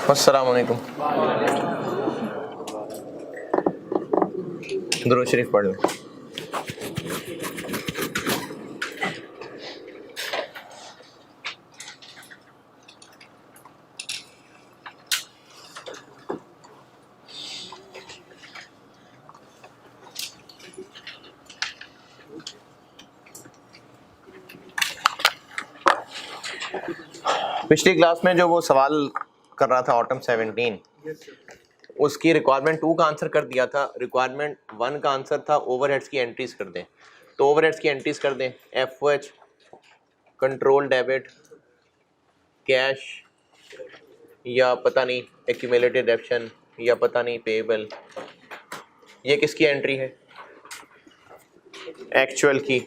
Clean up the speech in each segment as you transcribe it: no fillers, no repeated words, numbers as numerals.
अस्सलाम वालेकुम। दुरूद शरीफ पढ़ लें। पिछली क्लास में जो वो सवाल कर रहा था ऑटम 17, उसकी रिक्वायरमेंट 2 का आंसर कर दिया था। रिक्वायरमेंट 1 का आंसर था ओवरहेड्स की एंट्रीज कर दें। तो ओवरहेड्स की एंट्रीज कर दें, एफओएच, कंट्रोल डेबिट, कैश, या पता नहीं एक्यूमुलेटेड एक्शन, या पता नहीं पेएबल। ये किसकी एंट्री है? एक्चुअल की।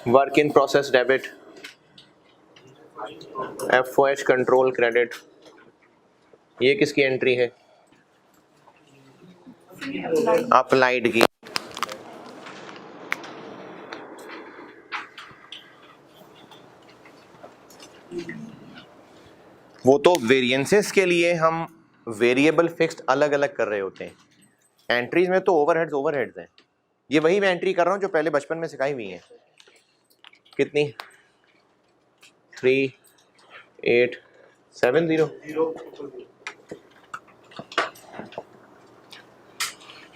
Work in process debit, FOH control credit, ये किसकी एंट्री है? अप्लाइड की। वो तो वेरिएंसेस के लिए हम वेरिएबल फिक्स्ड अलग अलग कर रहे होते हैं। एंट्रीज में तो ओवरहेड्स हैं। ये वही मैं एंट्री कर रहा हूँ जो पहले बचपन में सिखाई हुई है। कितनी? 3870।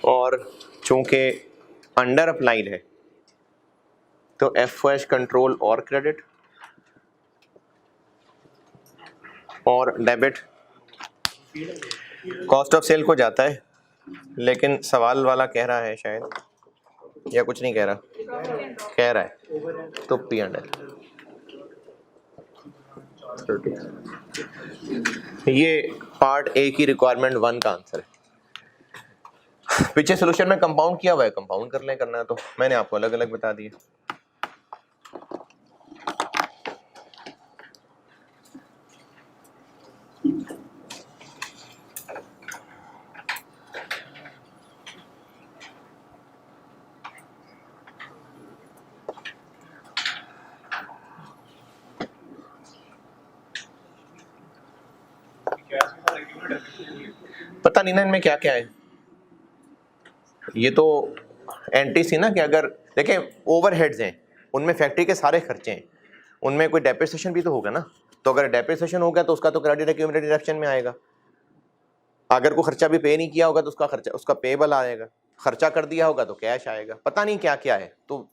और चूंकि अंडर अप्लाइड है तो एफओएच कंट्रोल और क्रेडिट और डेबिट कॉस्ट ऑफ सेल को जाता है, लेकिन सवाल वाला कह रहा है शायद, या कुछ नहीं कह रहा, कह रहा है तो पी अंडर। ये पार्ट ए की रिक्वायरमेंट 1 का आंसर है। पीछे सोल्यूशन में कंपाउंड किया हुआ है, कंपाउंड कर लें, करना है तो मैंने आपको अलग अलग बता दिए। पता नहीं ना इनमें क्या क्या है। ये तो एंट्री सी ना कि अगर देखें ओवरहेड्स हैं, उनमें फैक्ट्री के सारे खर्चे हैं, उनमें कोई डेप्रिसिएशन भी तो होगा ना। तो अगर डेप्रिसिएशन होगा तो उसका तो क्रेडिट एक्यूमुलेटेड एक्शन में आएगा। अगर कोई खर्चा भी पे नहीं किया होगा तो उसका खर्चा, उसका पेएबल आएगा। खर्चा कर दिया होगा तो कैश आएगा। पता नहीं क्या क्या है। तो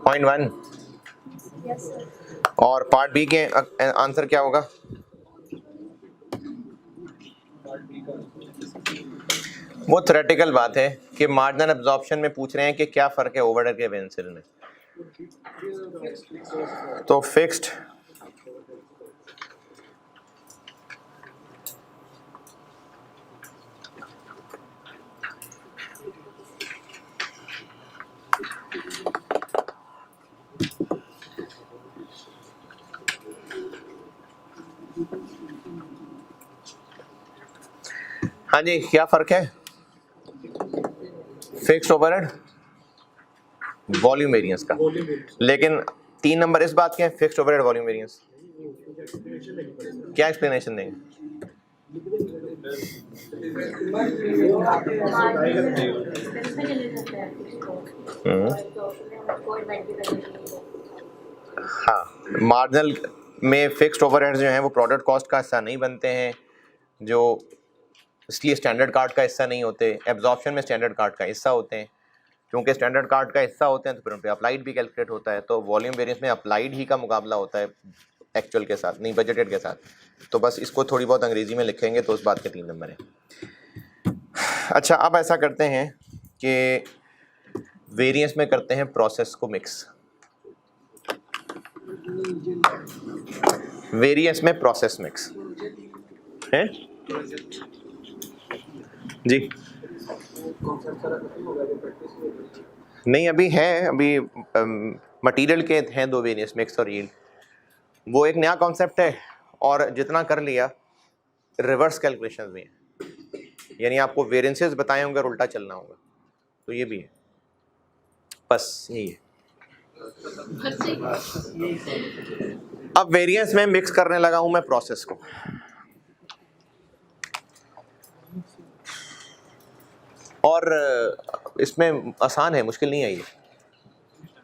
पॉइंट 1 और पार्ट बी के आंसर क्या होगा? वो थ्योरेटिकल बात है कि मार्जिनल एब्जॉर्प्शन में पूछ रहे हैं कि क्या फर्क है ओवरहेड के वेंसिल में। तो फिक्स्ड हाँ जी, क्या फर्क है? फिक्स्ड ओवरहेड वॉल्यूम वेरिएंस का, लेकिन 3 नंबर इस बात के हैं फिक्स्ड ओवरहेड वॉल्यूम वेरिएंस। क्या एक्सप्लेनेशन देंगे? हाँ, मार्जिनल में फिक्स्ड ओवरहेड्स जो हैं वो प्रोडक्ट कॉस्ट का हिस्सा नहीं बनते हैं, जो इसलिए स्टैंडर्ड कार्ड का हिस्सा नहीं होते। एब्जॉर्प्शन में स्टैंडर्ड कार्ड का हिस्सा होते हैं, क्योंकि स्टैंडर्ड कार्ड का हिस्सा होते हैं तो फिर उन पर अप्लाइड भी कैलकुलेट होता है। तो वॉल्यूम वेरिएंस में अप्लाइड ही का मुकाबला होता है एक्चुअल के साथ, नहीं बजटेड के साथ। तो बस इसको थोड़ी बहुत अंग्रेजी में लिखेंगे तो उस बात के 3 नंबर हैं। अच्छा, अब ऐसा करते हैं कि वेरिएंस में करते हैं प्रोसेस को मिक्स। वेरिएंस में प्रोसेस मिक्स है जी? नहीं, अभी है, अभी मटेरियल के हैं 2 वेरिएंस, मिक्स और यील्ड। वो एक नया कॉन्सेप्ट है और जितना कर लिया रिवर्स कैलकुलेशन भी है, यानी आपको वेरिएंसेस बताए होंगे और उल्टा चलना होगा, तो ये भी है। बस यही है। अब वेरिएंस में मिक्स करने लगा हूं मैं प्रोसेस को। और इसमें आसान है, मुश्किल नहीं है ये।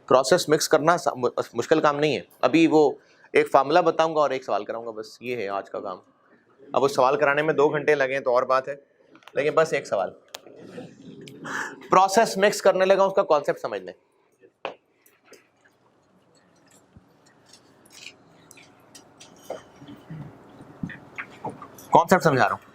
प्रोसेस मिक्स करना मुश्किल काम नहीं है। अभी वो एक फार्मूला बताऊंगा और एक सवाल कराऊंगा, बस ये है आज का काम। अब उस सवाल कराने में 2 घंटे लगे तो और बात है, लेकिन बस एक सवाल। प्रोसेस मिक्स करने लगा, उसका कॉन्सेप्ट समझ लें। कॉन्सेप्ट समझा रहा हूं।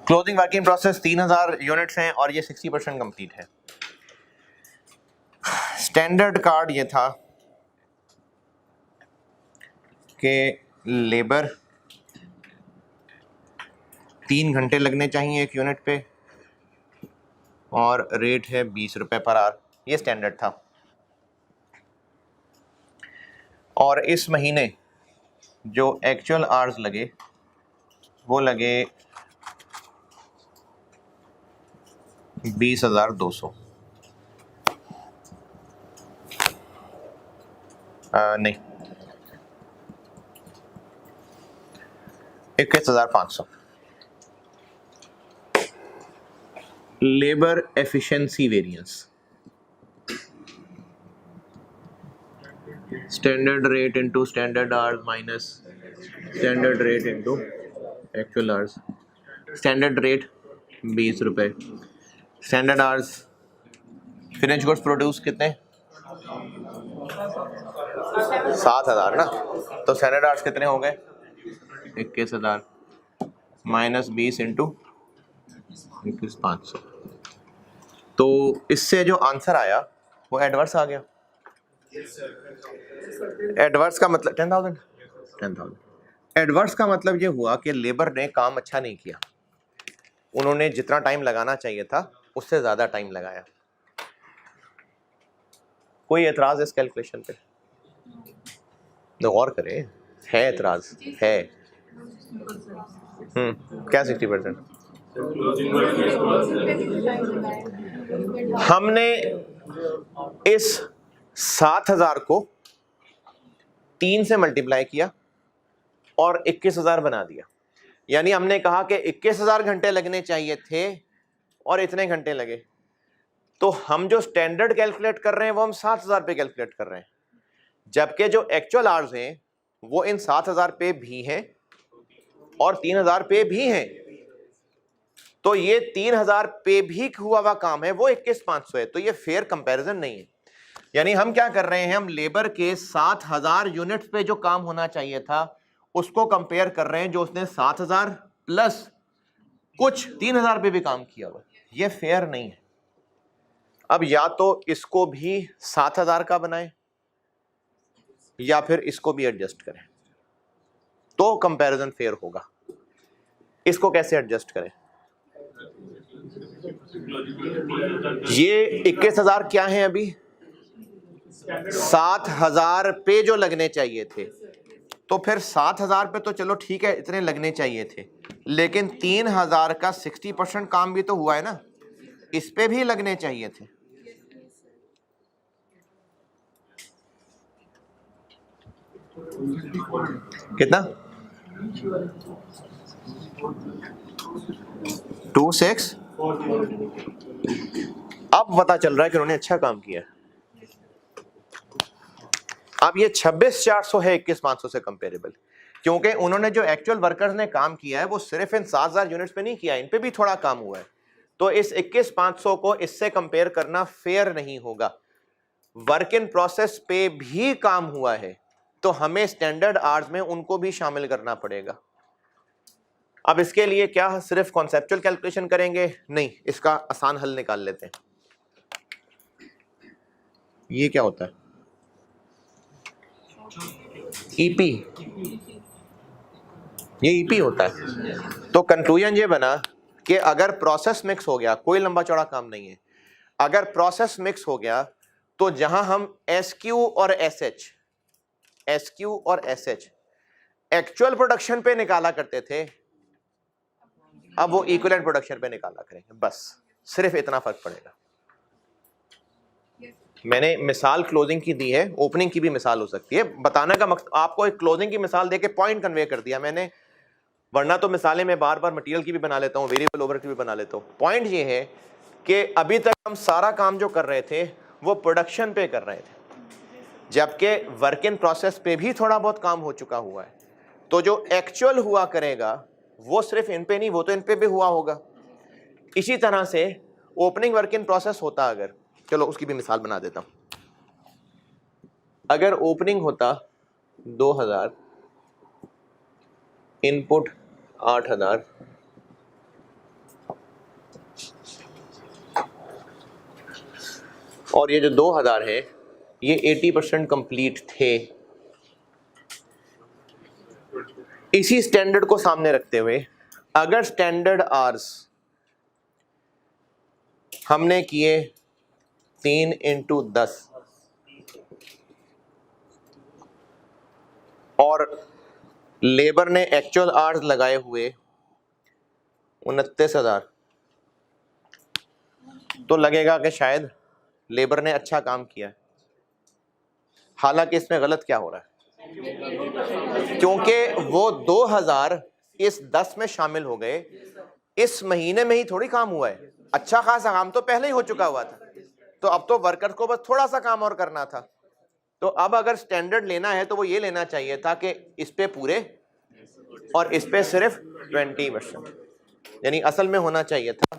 क्लोजिंग वर्किंग प्रोसेस 3000 यूनिट्स हैं और ये 60% कंप्लीट है। स्टैंडर्ड कार्ड ये था कि लेबर 3 घंटे लगने चाहिए एक यूनिट पे और रेट है 20 रुपए पर आवर, ये स्टैंडर्ड था। और इस महीने जो एक्चुअल आवर्स लगे वो लगे 20,200। नहीं, 21,500। Labour efficiency variance, standard rate into standard hours minus standard rate into actual hours. Standard rate 20 रुपए, standard hours finish goods produce कितने 7,000 ना, तो स्टैंडर्ड आवर्स कितने हो गए 21,000 माइनस 20 इंटू 21,500। तो इससे जो आंसर आया वो एडवर्स आ गया। एडवर्स का मतलब 10,000। एडवर्स का मतलब ये हुआ कि लेबर ने काम अच्छा नहीं किया, उन्होंने जितना टाइम लगाना चाहिए था उससे ज्यादा टाइम लगाया। कोई एतराज इस कैलकुलेशन पे? गौर करें, है एतराज है। क्या 60%? हमने इस 7,000 को 3 से मल्टीप्लाई किया और 21,000 बना दिया, यानी हमने कहा कि 21,000 घंटे लगने चाहिए थे और इतने घंटे लगे। तो हम जो स्टैंडर्ड कैलकुलेट कर रहे हैं वो हम 7,000 पे कैलकुलेट कर रहे हैं, जबकि जो एक्चुअल आवर्स हैं वो इन 7,000 पे भी हैं और 3,000 पे भी हैं। तो ये 3,000 पे भी हुआ हुआ काम है, वो 21,500 है। तो ये फेयर कंपैरिजन नहीं है। यानी हम क्या कर रहे हैं, हम लेबर के 7,000 यूनिट्स पे जो काम होना चाहिए था उसको कंपेयर कर रहे हैं जो उसने 7,000 प्लस कुछ 3,000 पे भी काम किया हुआ। ये फेयर नहीं है। अब या तो इसको भी 7,000 का बनाएं या फिर इसको भी एडजस्ट करें तो कंपैरिजन फेयर होगा। इसको कैसे एडजस्ट करें? ये 21,000 क्या है अभी? 7,000 पे जो लगने चाहिए थे, तो फिर 7,000 पे तो चलो ठीक है, इतने लगने चाहिए थे, लेकिन 3,000 का 60% काम भी तो हुआ है ना, इस पे भी लगने चाहिए थे। कितना? 26। अब पता चल रहा है कि उन्होंने अच्छा काम किया। अब ये 26,400 है 21,500 से कंपेरेबल, क्योंकि उन्होंने जो एक्चुअल वर्कर्स ने काम किया है वो सिर्फ इन 7,000 यूनिट्स पे नहीं किया, इन पे भी थोड़ा काम हुआ है। तो इस 21,500 को इससे कंपेयर करना फेयर नहीं होगा। वर्क इन प्रोसेस पे भी काम हुआ है तो हमें स्टैंडर्ड आवर्स में उनको भी शामिल करना पड़ेगा। अब इसके लिए क्या सिर्फ कॉन्सेप्चुअल कैलकुलेशन करेंगे? नहीं, इसका आसान हल निकाल लेते हैं। ये क्या होता है? ईपी। ये ईपी होता है। तो कंक्लूजन ये बना कि अगर प्रोसेस मिक्स हो गया, कोई लंबा चौड़ा काम नहीं है, अगर प्रोसेस मिक्स हो गया तो जहां हम SQ और SH एक्चुअल प्रोडक्शन पे निकाला करते थे, अब वो इक्विवेलेंट प्रोडक्शन पे निकाला करेंगे, बस सिर्फ इतना फर्क पड़ेगा। मैंने मिसाल क्लोजिंग की दी है, ओपनिंग की भी मिसाल हो सकती है। बताने का मकसद, आपको एक क्लोजिंग की मिसाल देके पॉइंट कन्वे कर दिया मैंने, वरना तो मिसालें मैं बार बार मटेरियल की भी बना लेता हूँ, वेरिएबल ओवर की भी बना लेता हूँ। पॉइंट ये है कि अभी तक हम सारा काम जो कर रहे थे वो प्रोडक्शन पे कर रहे थे, जबकि वर्क इन प्रोसेस पे भी थोड़ा बहुत काम हो चुका हुआ है। तो जो एक्चुअल हुआ करेगा वो सिर्फ इन पे नहीं, वो तो इन पे भी हुआ होगा। इसी तरह से ओपनिंग वर्क इन प्रोसेस होता, अगर, चलो उसकी भी मिसाल बना देता हूं। अगर ओपनिंग होता 2,000, इनपुट 8,000, और ये जो 2,000 है ये 80% कंप्लीट थे। इसी स्टैंडर्ड को सामने रखते हुए अगर स्टैंडर्ड आवर्स हमने किए 3 × 10 और लेबर ने एक्चुअल आवर्स लगाए हुए 29,000, तो लगेगा कि शायद लेबर ने अच्छा काम किया है। हालांकि इसमें गलत क्या हो रहा है, क्योंकि वो 2,000 इस 10 में शामिल हो गए, इस महीने में ही थोड़ी काम हुआ है, अच्छा खासा काम तो पहले ही हो चुका हुआ था। तो अब तो वर्कर को बस थोड़ा सा काम और करना था। तो अब अगर स्टैंडर्ड लेना है तो वो ये लेना चाहिए था कि इस पे पूरे और इस पे सिर्फ 20%, यानी असल में होना चाहिए था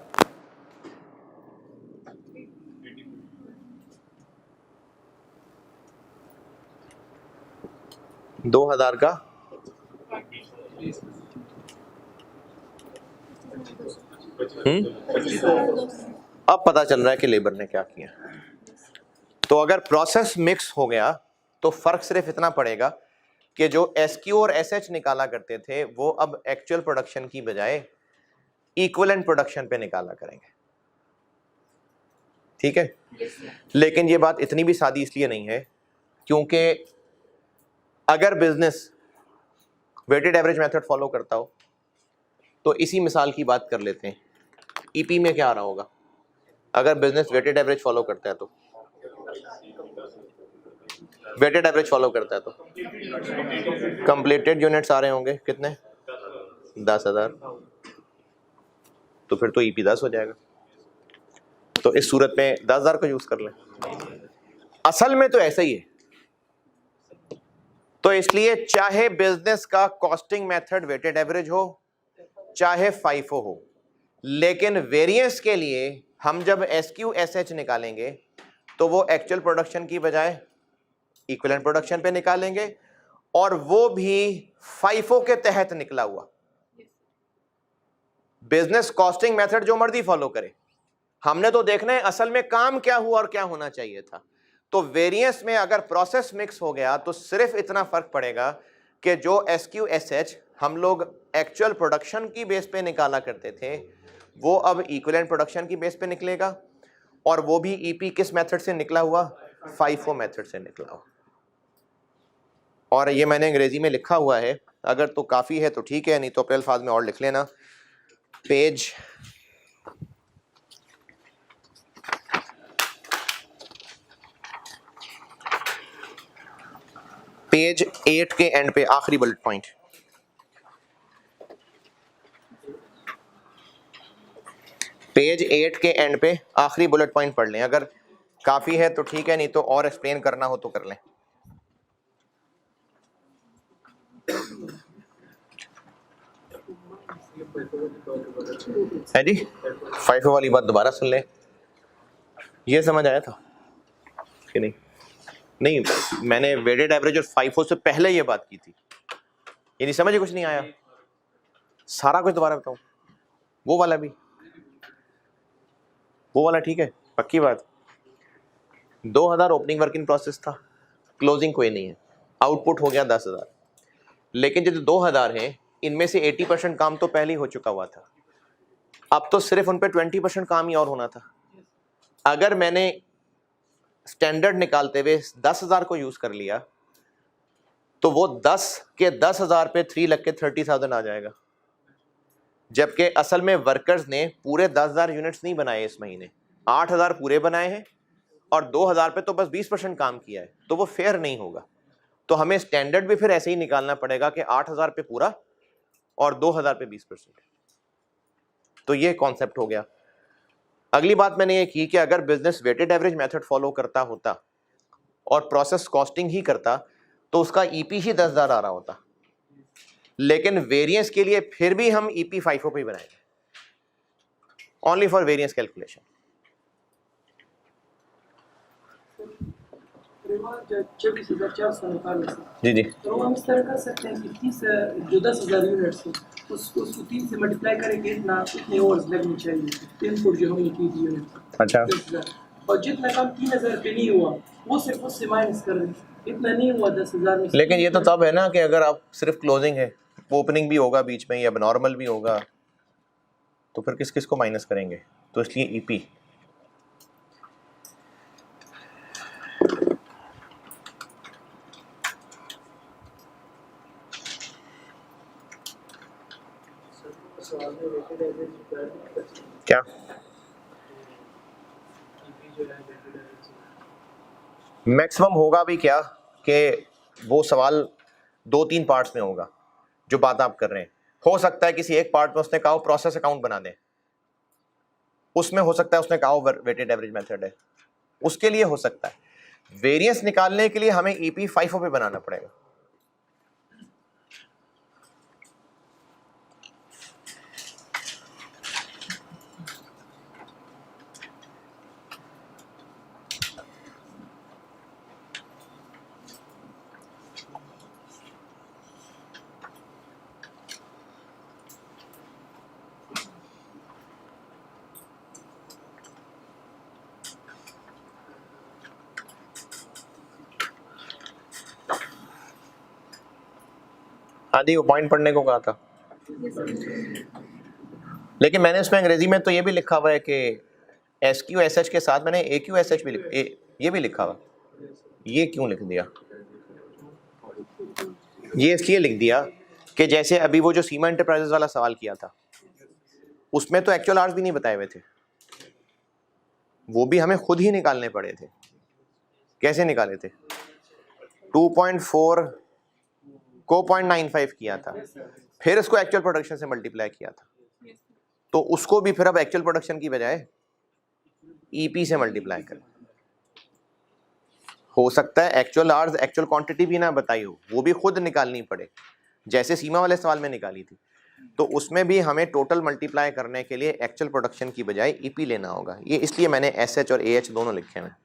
2,000 का अब पता चल रहा है कि लेबर ने क्या किया। तो अगर प्रोसेस मिक्स हो गया तो फर्क सिर्फ इतना पड़ेगा कि जो SQ और SH निकाला करते थे वो अब एक्चुअल प्रोडक्शन की बजाय इक्विवेलेंट प्रोडक्शन पे निकाला करेंगे। ठीक है, लेकिन ये बात इतनी भी सादी इसलिए नहीं है क्योंकि अगर business weighted average method follow करता हो तो इसी मिसाल की बात कर लेते हैं। ईपी में क्या आ रहा होगा अगर बिजनेस वेटेड एवरेज फॉलो करता है? तो वेटेड एवरेज फॉलो करता है तो कंप्लीटेड यूनिट्स आ रहे होंगे कितने? 10,000। तो फिर तो ईपी 10 हो जाएगा। तो इस सूरत में 10,000 को यूज कर लें। असल में तो ऐसा ही है। तो इसलिए चाहे बिजनेस का कॉस्टिंग मेथड वेटेड एवरेज हो चाहे FIFO हो, लेकिन वेरिएंस के लिए हम जब SQ SH निकालेंगे तो वो एक्चुअल प्रोडक्शन की बजाय इक्विवेलेंट प्रोडक्शन पे निकालेंगे, और वो भी FIFO के तहत निकला हुआ। बिजनेस कॉस्टिंग मेथड जो मर्जी फॉलो करे, हमने तो देखना है असल में काम क्या हुआ और क्या होना चाहिए था। तो वेरिएंस में अगर प्रोसेस मिक्स हो गया तो सिर्फ इतना फर्क पड़ेगा कि जो SQSH हम लोग एक्चुअल प्रोडक्शन की बेस पे निकाला करते थे वो अब इक्विवेलेंट प्रोडक्शन की बेस पे निकलेगा, और वो भी ईपी किस मेथड से निकला हुआ, FIFO मेथड से निकला हुआ। और ये मैंने अंग्रेजी में लिखा हुआ है, अगर तो काफी है तो ठीक है, नहीं तो अपने अल्फाज में और लिख लेना। पेज पेज 8 के एंड पे आखिरी बुलेट पॉइंट, पेज 8 के एंड पे आखिरी बुलेट पॉइंट पढ़ लें, अगर काफी है तो ठीक है, नहीं तो और एक्सप्लेन करना हो तो कर लें। है जी, FIFO वाली बात दोबारा सुन लें। ये समझ आया था कि नहीं? नहीं, मैंने वेटेड एवरेज और FIFO से पहले ये बात की थी, ये नहीं समझे, कुछ नहीं आया, सारा कुछ दोबारा बताऊं, वो वाला भी, वो वाला ठीक है, पक्की बात। 2000 ओपनिंग वर्क इन प्रोसेस था, क्लोजिंग कोई नहीं है, आउटपुट हो गया 10,000, लेकिन जो 2000 हैं इनमें से 80% काम तो पहले ही हो चुका हुआ था, अब तो सिर्फ उन पे 20% काम ही और होना था। अगर मैंने स्टैंडर्ड निकालते हुए 10,000 को यूज कर लिया तो वो 10 के 10,000 पे 3 लग के 30,000 आ जाएगा, जबकि असल में वर्कर्स ने पूरे 10,000 यूनिट्स नहीं बनाए इस महीने, 8,000 पूरे बनाए हैं और 2,000 पे तो बस 20% काम किया है, तो वो फेयर नहीं होगा। तो हमें स्टैंडर्ड भी फिर ऐसे ही निकालना पड़ेगा कि 8,000 पे पूरा और 2,000 पे 20%। तो ये कॉन्सेप्ट हो गया। अगली बात मैंने ये की कि अगर business weighted average method follow करता होता और प्रोसेस कॉस्टिंग ही करता तो उसका ईपी ही 10,000 आ रहा होता, लेकिन वेरिएंस के लिए फिर भी हम ईपी FIFO पे ही बनाएंगे, ओनली फॉर वेरिएंस कैलकुलेशन। जी जी, तो हम इस तरह कर सकते हैं कि 30 जो 10,000 यूनिट्स हैं उसको 3 से मल्टीप्लाई करेंगे, इतने ओवर्स लगनी चाहिए इनपुट जो हमने की थी यूनिट। अच्छा, और जितना काम 3,000 पे नहीं हुआ वो सिर्फ उससे माइनस कर रहे हैं, इतना नहीं हुआ 10,000 में। लेकिन ये तो तब है ना कि अगर आप सिर्फ क्लोजिंग है, ओपनिंग भी होगा बीच में या नॉर्मल भी होगा, तो फिर किस किस को माइनस करेंगे, तो इसलिए ईपी। क्या मैक्सिमम होगा भी क्या कि वो सवाल 2-3 पार्ट्स में होगा, जो बात आप कर रहे हैं। हो सकता है किसी एक पार्ट में उसने कहा प्रोसेस अकाउंट बना दें, उसमें हो सकता है उसने कहा वेटेड एवरेज मेथड है, उसके लिए हो सकता है। वेरिएंस निकालने के लिए हमें ईपी FIFO पे बनाना पड़ेगा। आदि वो पॉइंट पढ़ने को कहा था, लेकिन मैंने उसमें अंग्रेजी में तो ये भी लिखा हुआ है कि SQSH के साथ मैंने AQSH भी ये भी लिखा हुआ। ये क्यों लिख दिया? ये इसलिए लिख दिया कि जैसे अभी वो जो सीमा एंटरप्राइजेस वाला सवाल किया था उसमें तो एक्चुअल आवर्स भी नहीं बताए हुए थे, वो भी हमें खुद ही निकालने पड़े थे। कैसे निकाले थे? 2.4 को 0.95 किया था, फिर इसको एक्चुअल प्रोडक्शन से मल्टीप्लाई किया था, तो उसको भी फिर अब एक्चुअल प्रोडक्शन की बजाय ईपी से मल्टीप्लाई करें। हो सकता है एक्चुअल आवर्स एक्चुअल क्वांटिटी भी ना बताई हो, वो भी खुद निकालनी पड़े, जैसे सीमा वाले सवाल में निकाली थी। तो उसमें भी हमें टोटल मल्टीप्लाई करने के लिए एक्चुअल प्रोडक्शन की बजाय ईपी लेना होगा। ये इसलिए मैंने SH और AH दोनों लिखे हैं।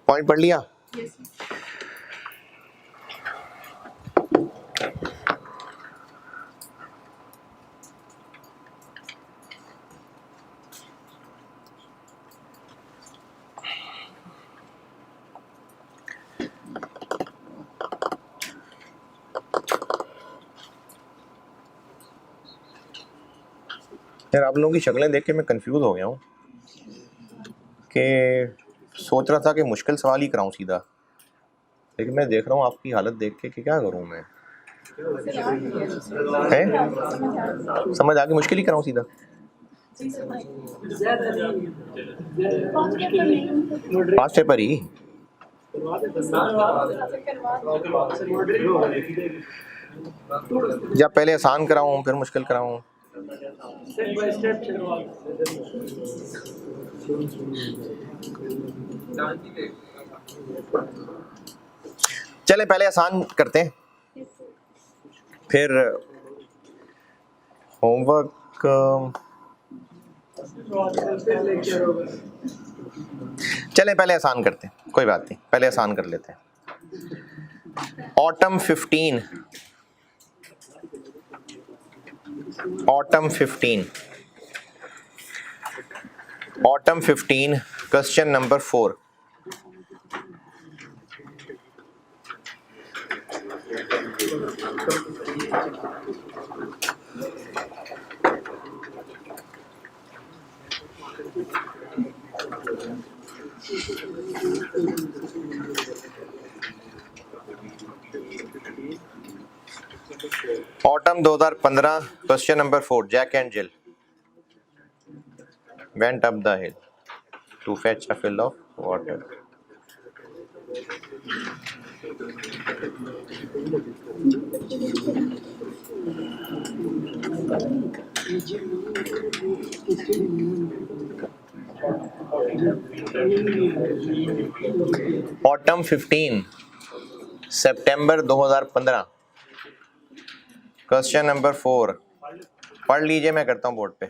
पॉइंट पढ़ लिया? यार आप लोगों की शक्लें देख के मैं कंफ्यूज हो गया हूँ कि सोच रहा था कि मुश्किल सवाल ही कराऊं सीधा, लेकिन मैं देख रहा हूँ आपकी हालत देख के कि क्या करूँ मैं। है समझ आ गई, मुश्किल ही कराऊं सीधा। ज्यादा नहीं, पास्ट पेपर ही या पहले आसान कराऊं फिर मुश्किल कराऊं? स्टेप बाय स्टेप चले पहले आसान करते हैं, फिर होमवर्क। चले पहले आसान करते हैं, कोई बात नहीं, पहले आसान कर लेते हैं। Autumn 15, autumn 15, autumn 15 question number 4। Autumn 2015 question number 4। Jack and Jill went up the hill to fetch a fill of water. Autumn 15 September 2015 question number 4। पढ़ लीजिए, मैं करता हूँ बोर्ड पे।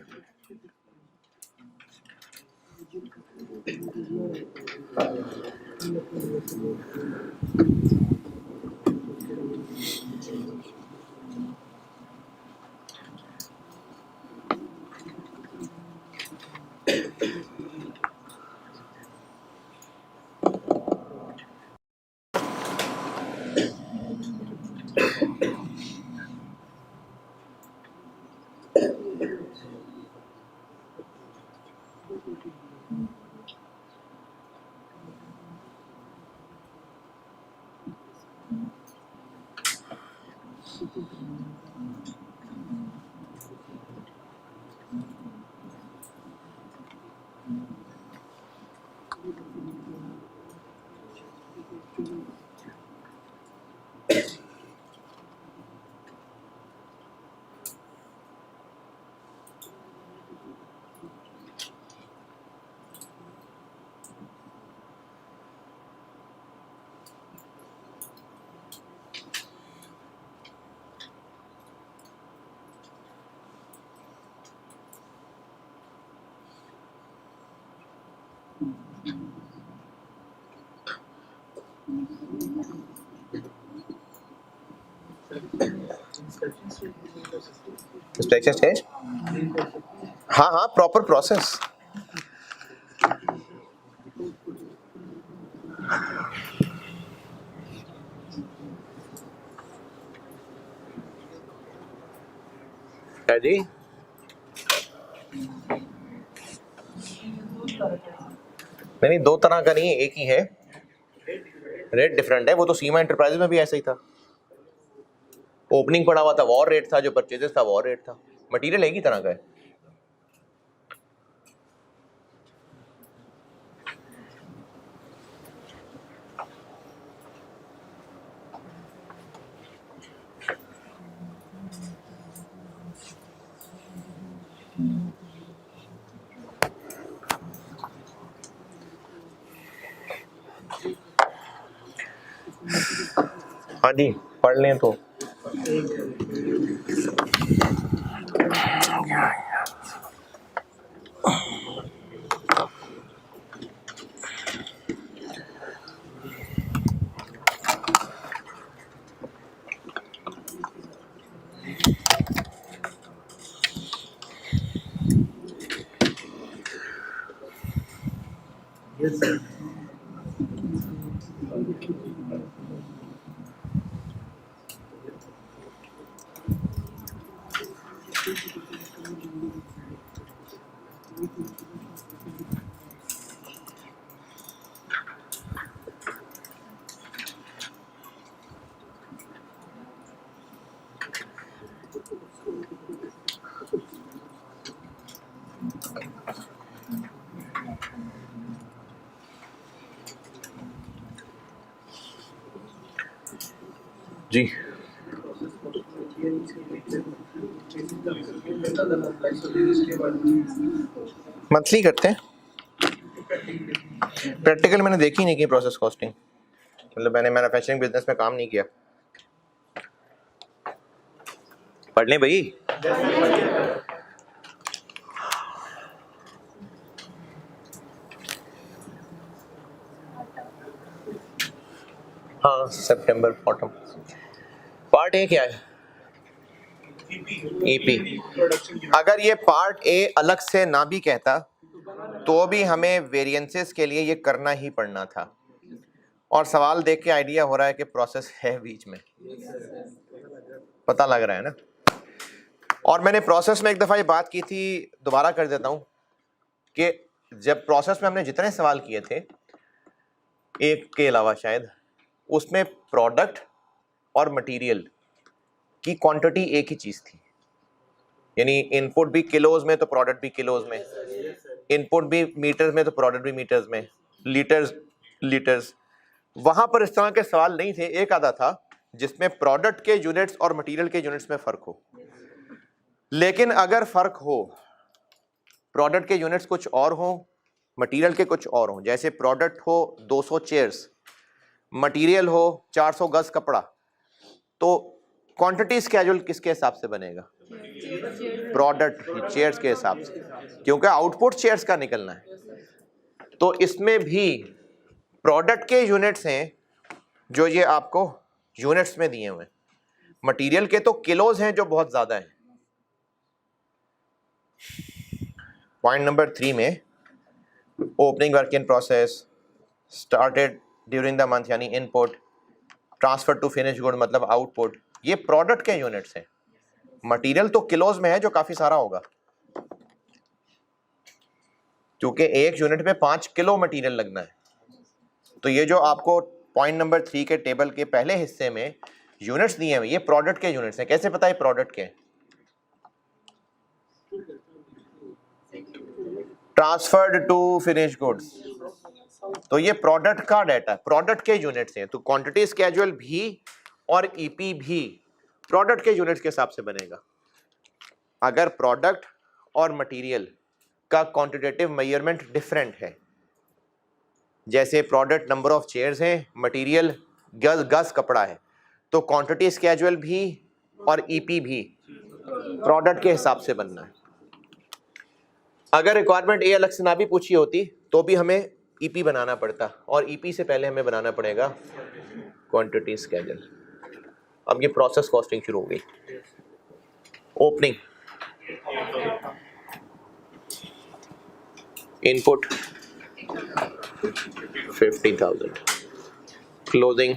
स्ट्रक्चर स्टेज, हाँ हाँ, प्रॉपर प्रोसेस। है जी, नहीं दो तरह का नहीं, एक ही है, रेट डिफरेंट है। वो तो सीमा एंटरप्राइजेज में भी ऐसा ही था। ओपनिंग पड़ा हुआ था वॉर रेट था, जो परचेजेस था वॉर रेट था। मटेरियल एक ही तरह का है। हाँ जी, पढ़ लें तो। जी मंथली करते हैं। प्रैक्टिकल मैंने देखी नहीं की प्रोसेस कॉस्टिंग, मतलब मैंने मैन्युफैक्चरिंग बिजनेस में काम नहीं किया। पढ़ लें भाई। हाँ सितंबर बॉटम। पार्ट ए क्या है? ईपी। अगर ये पार्ट ए अलग से ना भी कहता तो भी हमें वेरिएंसेस के लिए ये करना ही पड़ना था। और सवाल देख के आइडिया हो रहा है कि प्रोसेस है बीच में, पता लग रहा है ना। और मैंने प्रोसेस में एक दफ़ा ये बात की थी, दोबारा कर देता हूँ कि जब प्रोसेस में हमने जितने सवाल किए थे, एक के अलावा शायद, उसमें प्रोडक्ट और मटेरियल की क्वांटिटी एक ही चीज़ थी। यानी इनपुट भी किलोज में तो प्रोडक्ट भी किलोज में, इनपुट भी मीटर्स में तो प्रोडक्ट भी मीटर्स में, लीटर्स। वहां पर इस तरह के सवाल नहीं थे। एक आधा था जिसमें प्रोडक्ट के यूनिट्स और मटेरियल के यूनिट्स में फर्क हो। लेकिन अगर फर्क हो, प्रोडक्ट के यूनिट्स कुछ और हो, मटेरियल के कुछ और हो, जैसे प्रोडक्ट हो 200 चेयर्स, मटेरियल हो 400 गज कपड़ा, तो क्वांटिटी स्केड्यूल किसके हिसाब से बनेगा? प्रोडक्ट चेयर्स के हिसाब से, क्योंकि आउटपुट चेयर्स का निकलना है। तो इसमें भी प्रोडक्ट के यूनिट्स हैं जो ये आपको यूनिट्स में दिए हुए हैं, मटेरियल के तो किलोज हैं जो बहुत ज्यादा हैं। पॉइंट नंबर 3 में opening work in process started during the month, यानी input, transfer to finish good मतलब आउटपुट, ये प्रोडक्ट के यूनिट्स हैं। मटेरियल तो किलोज में है जो काफी सारा होगा, क्योंकि एक यूनिट में 5 किलो मटेरियल लगना है। तो ये जो आपको पॉइंट नंबर 3 के टेबल के पहले हिस्से में यूनिट्स दिए हैं, ये प्रोडक्ट के यूनिट्स हैं। कैसे पता है प्रोडक्ट के? ट्रांसफर्ड टू फिनिश गुड्स, तो ये प्रोडक्ट का डाटा, प्रोडक्ट के यूनिट्स हैं। तो क्वांटिटी स्केड्यूल भी और ईपी भी प्रोडक्ट के यूनिट्स के हिसाब से बनेगा। अगर प्रोडक्ट और मटेरियल का क्वांटिटेटिव मेजरमेंट डिफरेंट है, जैसे प्रोडक्ट नंबर ऑफ चेयर्स हैं, मटेरियल गज कपड़ा है, तो क्वांटिटी स्केड्यूल भी और ईपी भी प्रोडक्ट के हिसाब से बनना है। अगर रिक्वायरमेंट ए अलग से ना भी पूछी होती तो भी हमें ईपी बनाना पड़ता, और ईपी से पहले हमें बनाना पड़ेगा क्वांटिटी स्केड्यूल। अब ये प्रोसेस कॉस्टिंग शुरू हो गई। Opening input 50,000, closing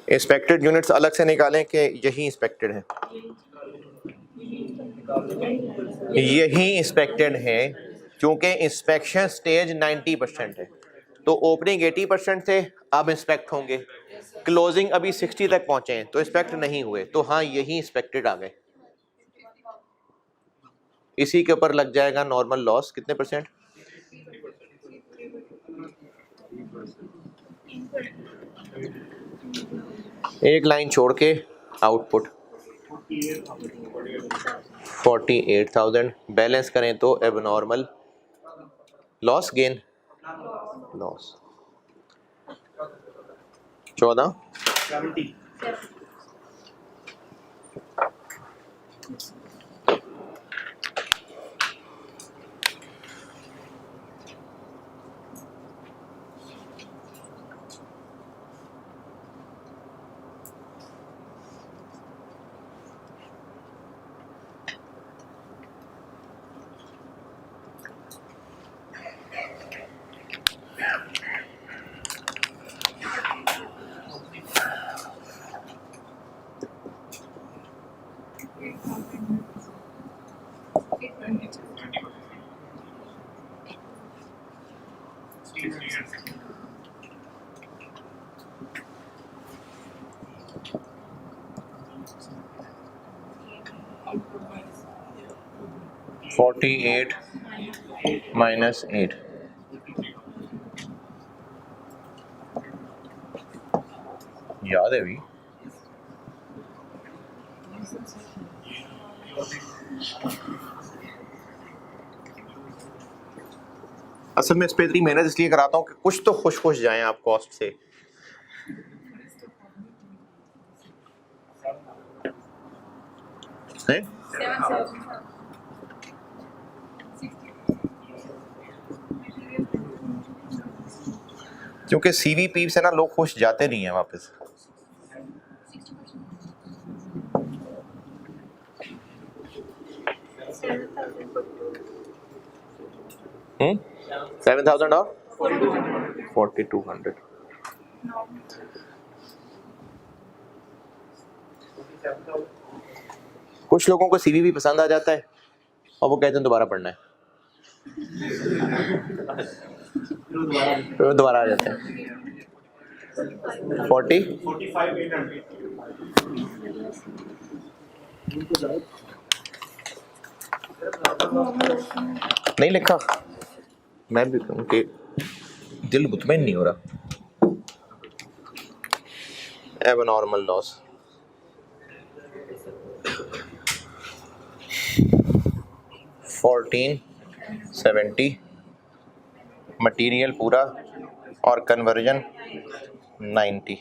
inspected units अलग से निकालें कि यही इंस्पेक्टेड है? यही इंस्पेक्टेड है, क्योंकि इंस्पेक्शन स्टेज 90% है। तो ओपनिंग 80% थे, अब इंस्पेक्ट होंगे। क्लोजिंग अभी 60 तक पहुंचे हैं तो इंस्पेक्ट नहीं हुए, तो हाँ यही इंस्पेक्टेड आ गए। इसी के ऊपर लग जाएगा नॉर्मल लॉस कितने परसेंट? 1 लाइन छोड़ के आउटपुट 48,000, बैलेंस करें तो एबनॉर्मल लॉस गेन लॉस 14 48 - 8 याद है भी। असल में इस पे इतनी मेहनत इसलिए कराता हूँ कि कुछ तो खुश जाएं आप कॉस्ट से। हैं? क्योंकि सीवीपी से ना लोग खुश जाते नहीं है वापस। हम्म 7,000 और 4,200। कुछ लोगों को सीवीपी पसंद आ जाता है और वो कहते हैं दोबारा पढ़ना है, फिर दोबारा आ जाते हैं। 45,800 नहीं लिखा, मैं भी उनके दिल मुतमईन नहीं हो रहा। एबनॉर्मल लॉस 1470, मटेरियल पूरा और कन्वर्जन 90।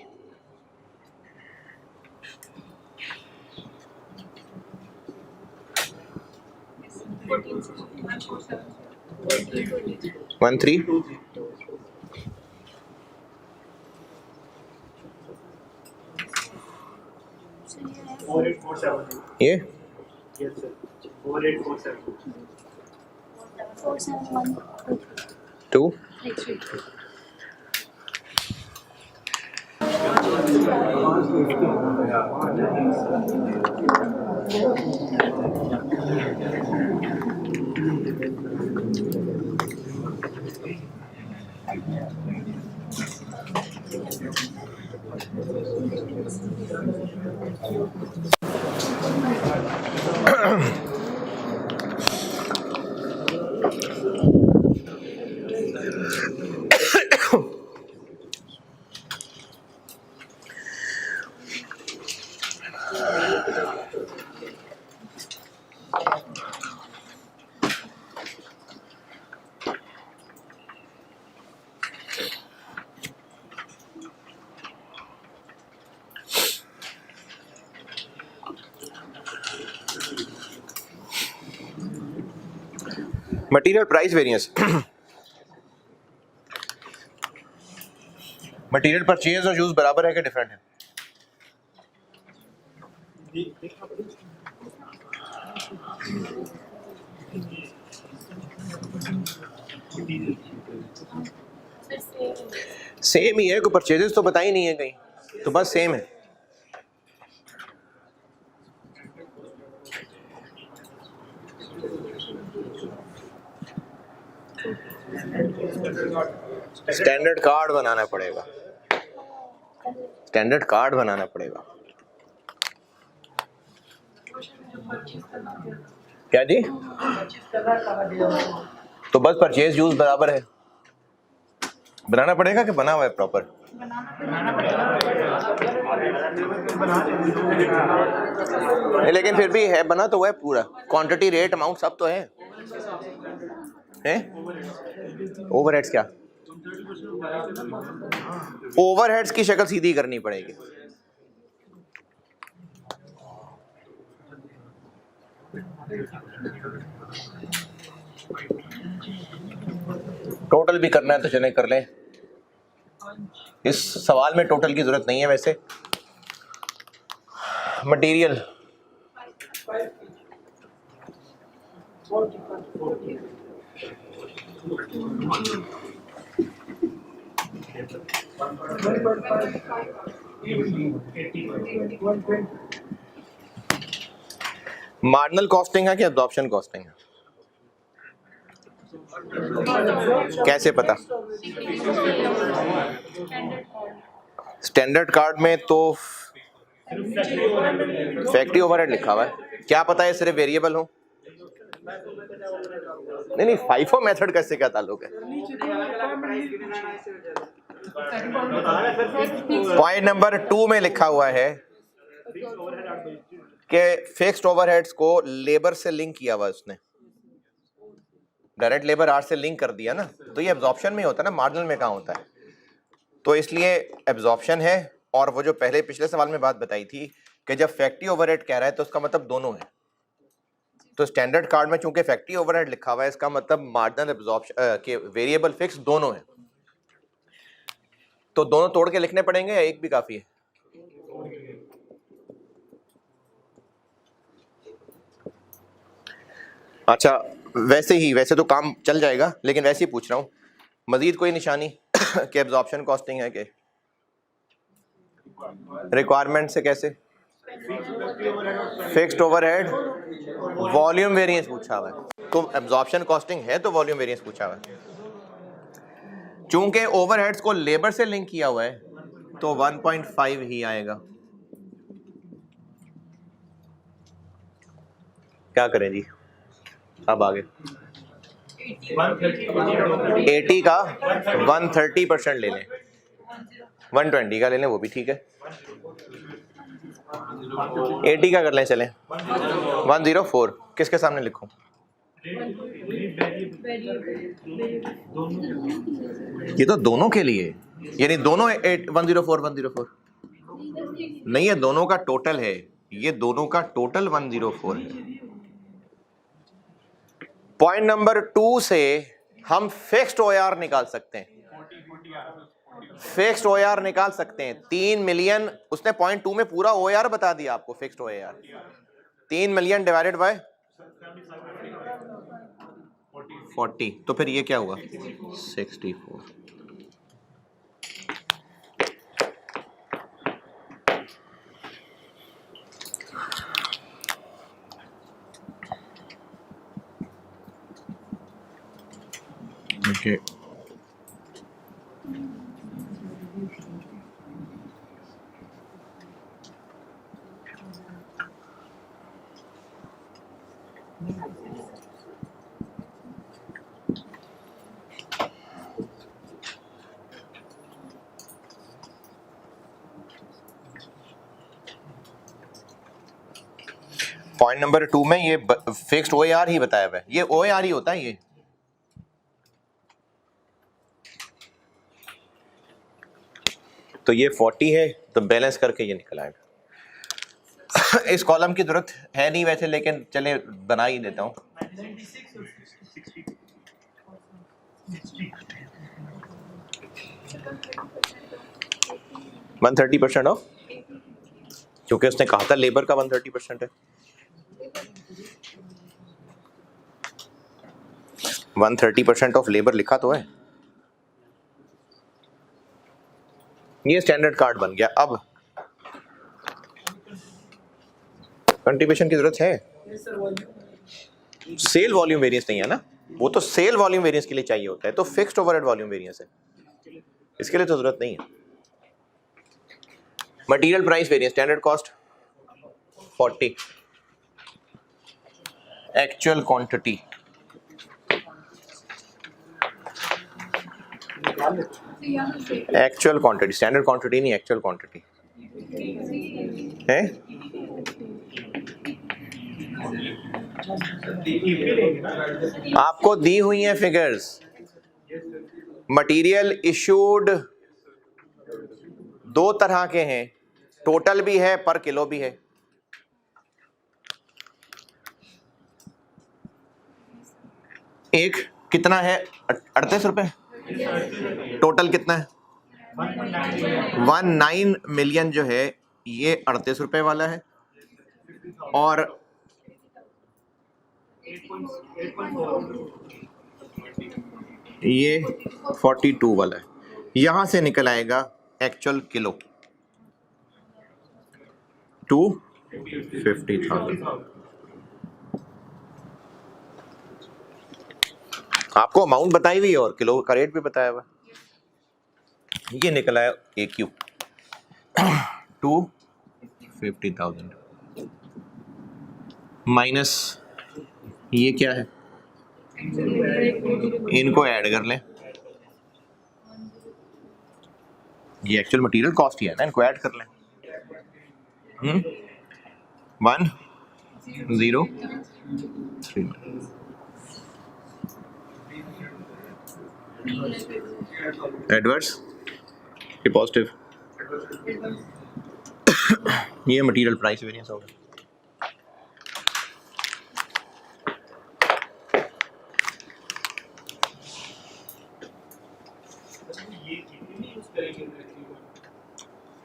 वन थ्री ये 2 material price variance. Material purchase और यूज बराबर है कि डिफरेंट है? सेम ही है, कोई परचेजेस तो बताई नहीं है कहीं, तो बस सेम है। स्टैंडर्ड कार्ड बनाना पड़ेगा, स्टैंडर्ड कार्ड बनाना पड़ेगा। क्या जी? तो बस परचेज यूज बराबर है, बनाना पड़ेगा कि बना हुआ है प्रॉपर? नहीं, लेकिन फिर भी है, बना तो हुआ है पूरा, क्वांटिटी रेट अमाउंट सब तो है। ओवरहेड्स क्या? ओवरहेड्स की शक्ल सीधी करनी पड़ेगी। टोटल भी करना है तो चले कर लें, इस सवाल में टोटल की जरूरत नहीं है वैसे। मटेरियल मार्जिनल कॉस्टिंग है कि एब्जॉर्प्शन कॉस्टिंग है? कैसे पता? स्टैंडर्ड कार्ड में तो फैक्ट्री ओवरहेड लिखा हुआ है, क्या पता है सिर्फ वेरिएबल हो? नहीं, FIFO मेथड का इससे क्या ताल्लुक है? पॉइंट नंबर 2 में लिखा हुआ है कि फिक्स्ड ओवरहेड्स को लेबर से लिंक किया हुआ उसने, डायरेक्ट लेबर आर से लिंक कर दिया ना, तो ये एब्जॉर्प्शन में होता है ना, मार्जिनल में कहाँ होता है, तो इसलिए एब्जॉर्प्शन है। और वो जो पहले पिछले सवाल में बात बताई थी कि जब फैक्ट्री ओवरहेड कह रहा है तो उसका मतलब दोनों है, तो स्टैंडर्ड कार्ड में चूंकि फैक्ट्री ओवरहेड लिखा हुआ है, इसका मतलब मार्जिनल एब्जॉर्प्शन के वेरिएबल फिक्स दोनों है, तो दोनों तोड़ के लिखने पड़ेंगे या एक भी काफी है? अच्छा, वैसे तो काम चल जाएगा, लेकिन वैसे ही पूछ रहा हूं, मजीद कोई निशानी कि एब्जॉर्प्शन कॉस्टिंग है कि रिक्वायरमेंट से कैसे? फिक्स्ड ओवरहेड वॉल्यूम वेरिएंस पूछा हुआ है, तो एब्जॉर्प्शन कॉस्टिंग है तो वॉल्यूम वेरिएंस पूछा हुआ है। चूंकि ओवरहेड्स को लेबर से लिंक किया हुआ है तो 1.5 ही आएगा। क्या करें जी, अब आगे 80 का 130% ले लें, 120 का ले लें, वो भी ठीक है। 80 का कर लें, चलें 104 किसके सामने लिखूं? ये तो दोनों के लिए, यानी दोनों 104 नहीं है, दोनों का टोटल है, ये दोनों का टोटल 104 है। पॉइंट नंबर 2 से हम फिक्स्ड ओआर निकाल सकते हैं, फिक्स्ड ओआर निकाल सकते हैं 3 मिलियन, उसने पॉइंट 2 में पूरा ओआर बता दिया आपको, fixed OR 3 million divided by 40, तो फिर ये क्या हुआ 64। ओके, पॉइंट नंबर 2 में ये फिक्स्ड ओआर ही बताया हुआ है, ये ओआर ही होता है ये। तो ये 40 है, तो बैलेंस करके ये निकल आएगा। इस कॉलम की जरूरत है नहीं वैसे, लेकिन चले बना ही देता हूं। 130% ऑफ, क्योंकि उसने कहा था लेबर का 130% है। 130% ऑफ लेबर लिखा तो है, ये स्टैंडर्ड कार्ड बन गया। अब कंट्रीब्यूशन की जरूरत है, सेल वॉल्यूम वेरिएंस नहीं है ना, वो तो सेल वॉल्यूम वेरिएंस के लिए चाहिए होता है, तो फिक्स्ड ओवरहेड वॉल्यूम वेरिएंस है, इसके लिए तो जरूरत नहीं है। Material price variance, standard cost 40, actual quantity standard quantity नहीं, एक्चुअल क्वांटिटी है। आपको दी हुई हैं फिगर्स, मटेरियल इशूड 2 तरह के हैं, टोटल भी है, पर किलो भी है। एक कितना है 38 रुपए, टोटल कितना है 19 मिलियन जो है ये 38 रुपए वाला है, और ये 42 वाला है। यहां से निकल आएगा एक्चुअल किलो 250,000। आपको अमाउंट बताई हुई है और किलो का रेट भी बताया हुआ, ये निकल आया AQ 250,000 माइनस ये क्या है, इनको ऐड कर लें ये एक्चुअल मटेरियल कॉस्ट ही है ना, इनको ऐड कर लें। 1 0 3 एडवर्स ये पॉजिटिव, ये मटेरियल प्राइस वेरिएंस होगा।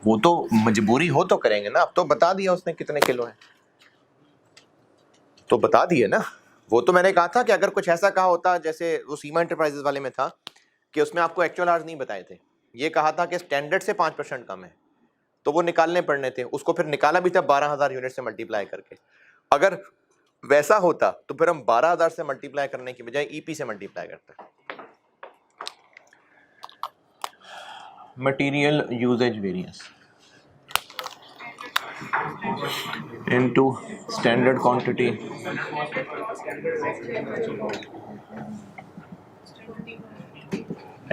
वो तो मजबूरी हो तो करेंगे ना, अब तो बता दिया उसने कितने किलो है, तो बता दिए ना। वो तो मैंने कहा था कि अगर कुछ ऐसा कहा होता जैसे वो सीमा एंटरप्राइजेस वाले में था कि उसमें आपको एक्चुअल आवर्स नहीं बताए थे, ये कहा था कि स्टैंडर्ड से 5% कम है, तो वो निकालने पड़ने थे, उसको फिर निकाला भी था 12,000 यूनिट से मल्टीप्लाई करके। अगर वैसा होता तो फिर हम 12,000 से मल्टीप्लाई करने की बजाय ईपी से मल्टीप्लाई करते। Material usage variance into standard quantity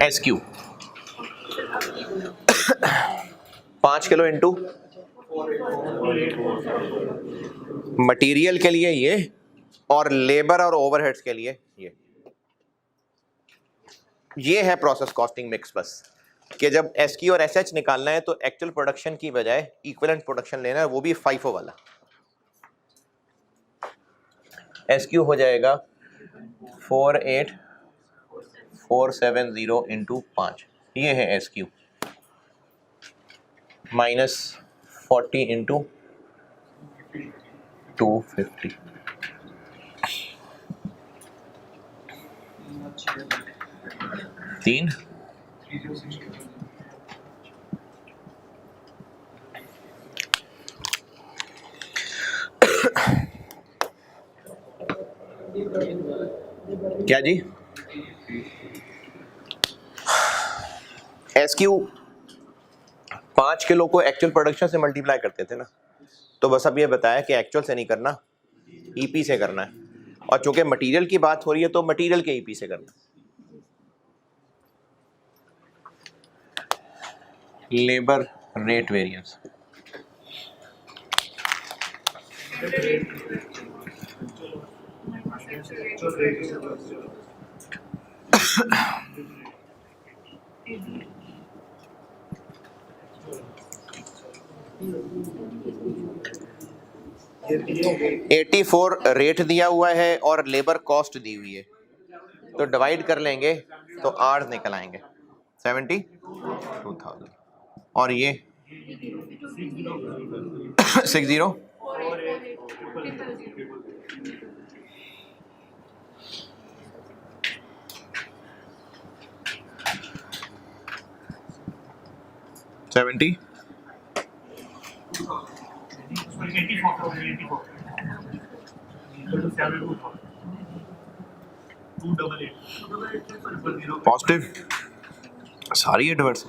SQ 5 किलो इंटू मटेरियल के लिए ये, और लेबर और ओवरहेड्स के लिए ये है प्रोसेस कॉस्टिंग मिक्स। बस कि जब SQ और SH निकालना है तो एक्चुअल प्रोडक्शन की बजाय इक्विवेलेंट प्रोडक्शन लेना है, वो भी FIFO वाला। SQ हो जाएगा 48470 इंटू 5, ये है SQ, माइनस 40 इंटू 250, तीन क्या जी, SQ 5 किलो को एक्चुअल प्रोडक्शन से मल्टीप्लाई करते थे ना, तो बस अब ये बताया कि एक्चुअल से नहीं करना, ईपी से करना है, और चूंकि मटेरियल की बात हो रही है तो मटेरियल के ईपी से करना। लेबर रेट वेरिएंस $84 रेट दिया हुआ है और लेबर कॉस्ट दी हुई है, तो डिवाइड कर लेंगे तो 8 निकल आएंगे, 72,000। और ये 60 70 पॉजिटिव, सारी एडवर्स।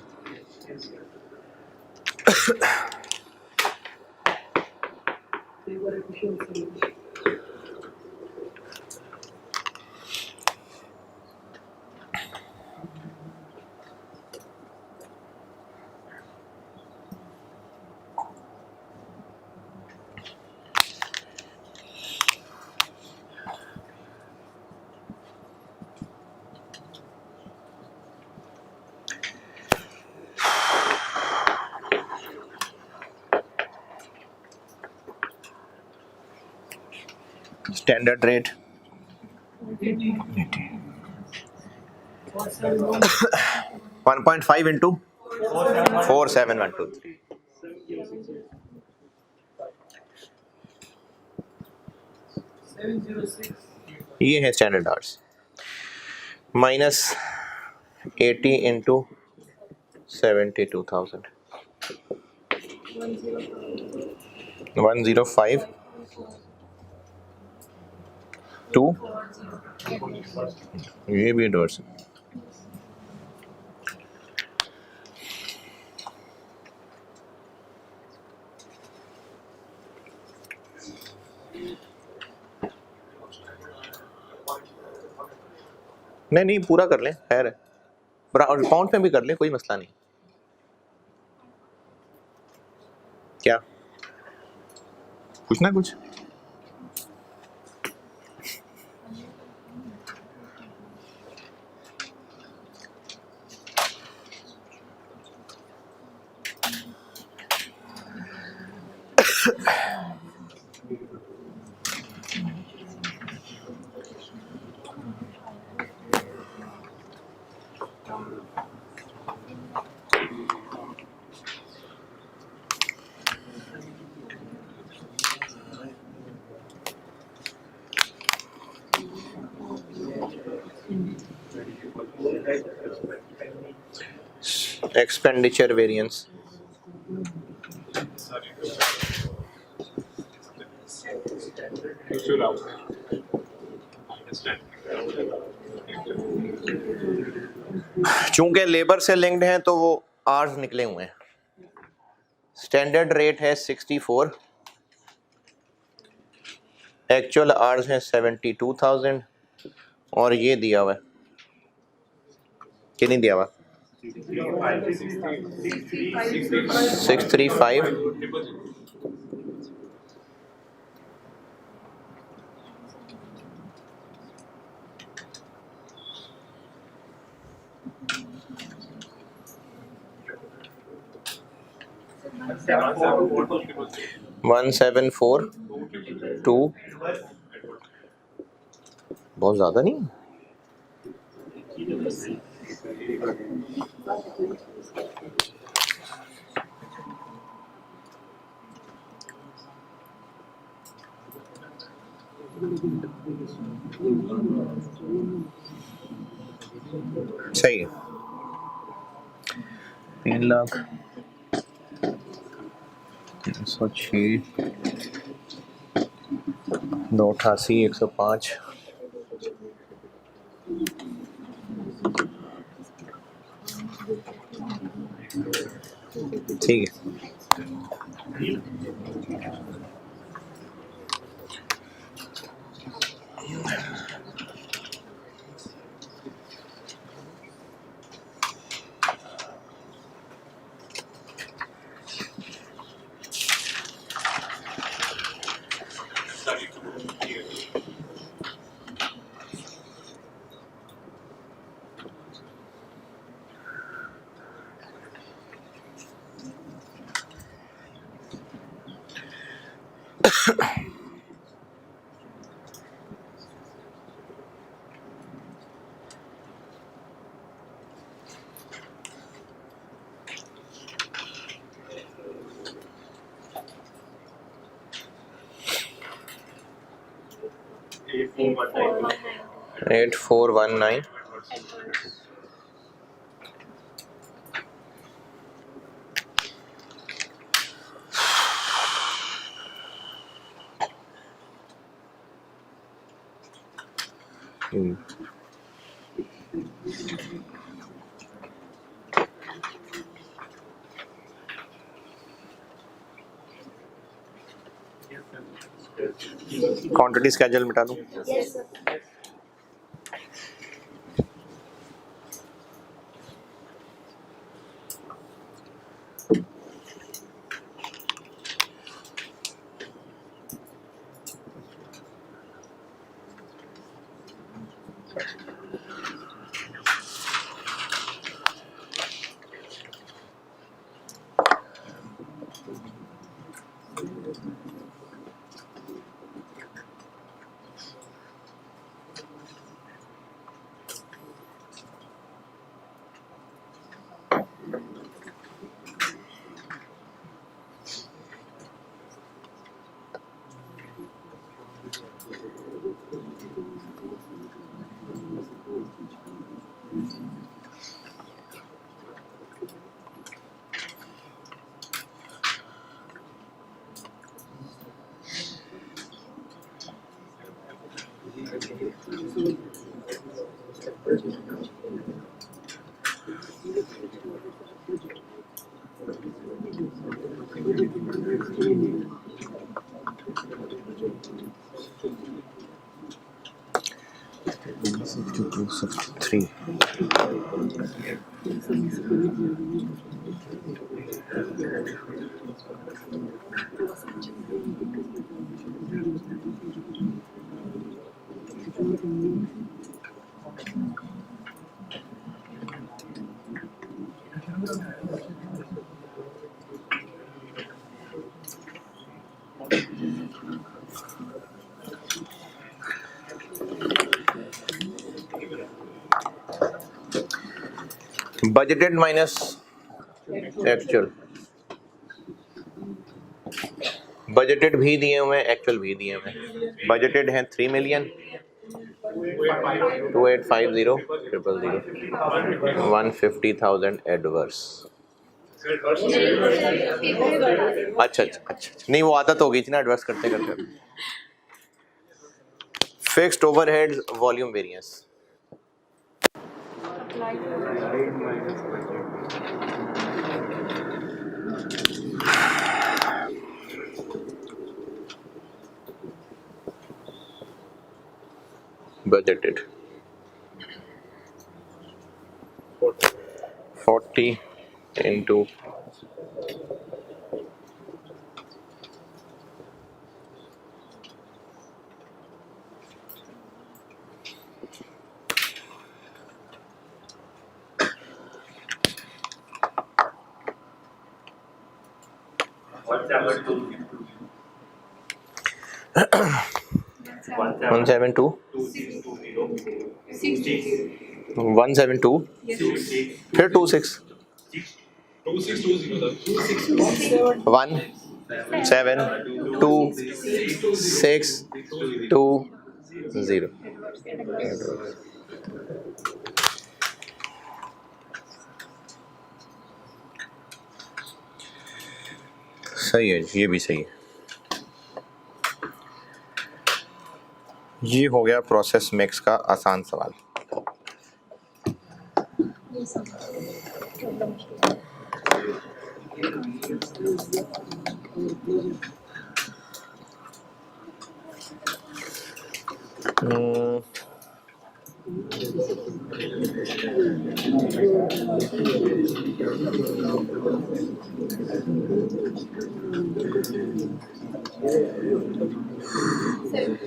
स्टैंडर्ड रेट 1.5 इंटू 47123, ये है स्टैंडर्ड आवर्स, माइनस 80 इंटू 72,000, 105 2, ये भी एडवर्स है। नहीं पूरा कर लें, खैर है, पाउंड में भी कर लें, कोई मसला नहीं। क्या पूछना कुछ? Expenditure variance. चूंकि लेबर से लिंक्ड हैं तो वो आर्स निकले हुए हैं। स्टैंडर्ड रेट है 64, एक्चुअल आर्स हैं 72,000 और ये दिया हुआ है कि नहीं दिया हुआ 635। वन 742 बहुत ज़्यादा नहीं। सही है। 3,03,6 288 105। ठीक है। एट 419 क्वांटिटी स्केड्यूल मिटा दूं। बजटेड माइनस एक्चुअल, बजटेड भी दिए हुए हैं, एक्चुअल भी दिए हुए हैं। बजटेड है 3 मिलियन, 2850 150,000 एडवर्स। अच्छा अच्छा अच्छा, नहीं वो आदत हो गई थी ना एडवर्स करते करते। Fixed overheads volume variance, budgeted 40 into 172 172 फिर 26 1 7 2 6 2 0। सही है, ये भी सही है। ये हो गया प्रोसेस मिक्स का आसान सवाल।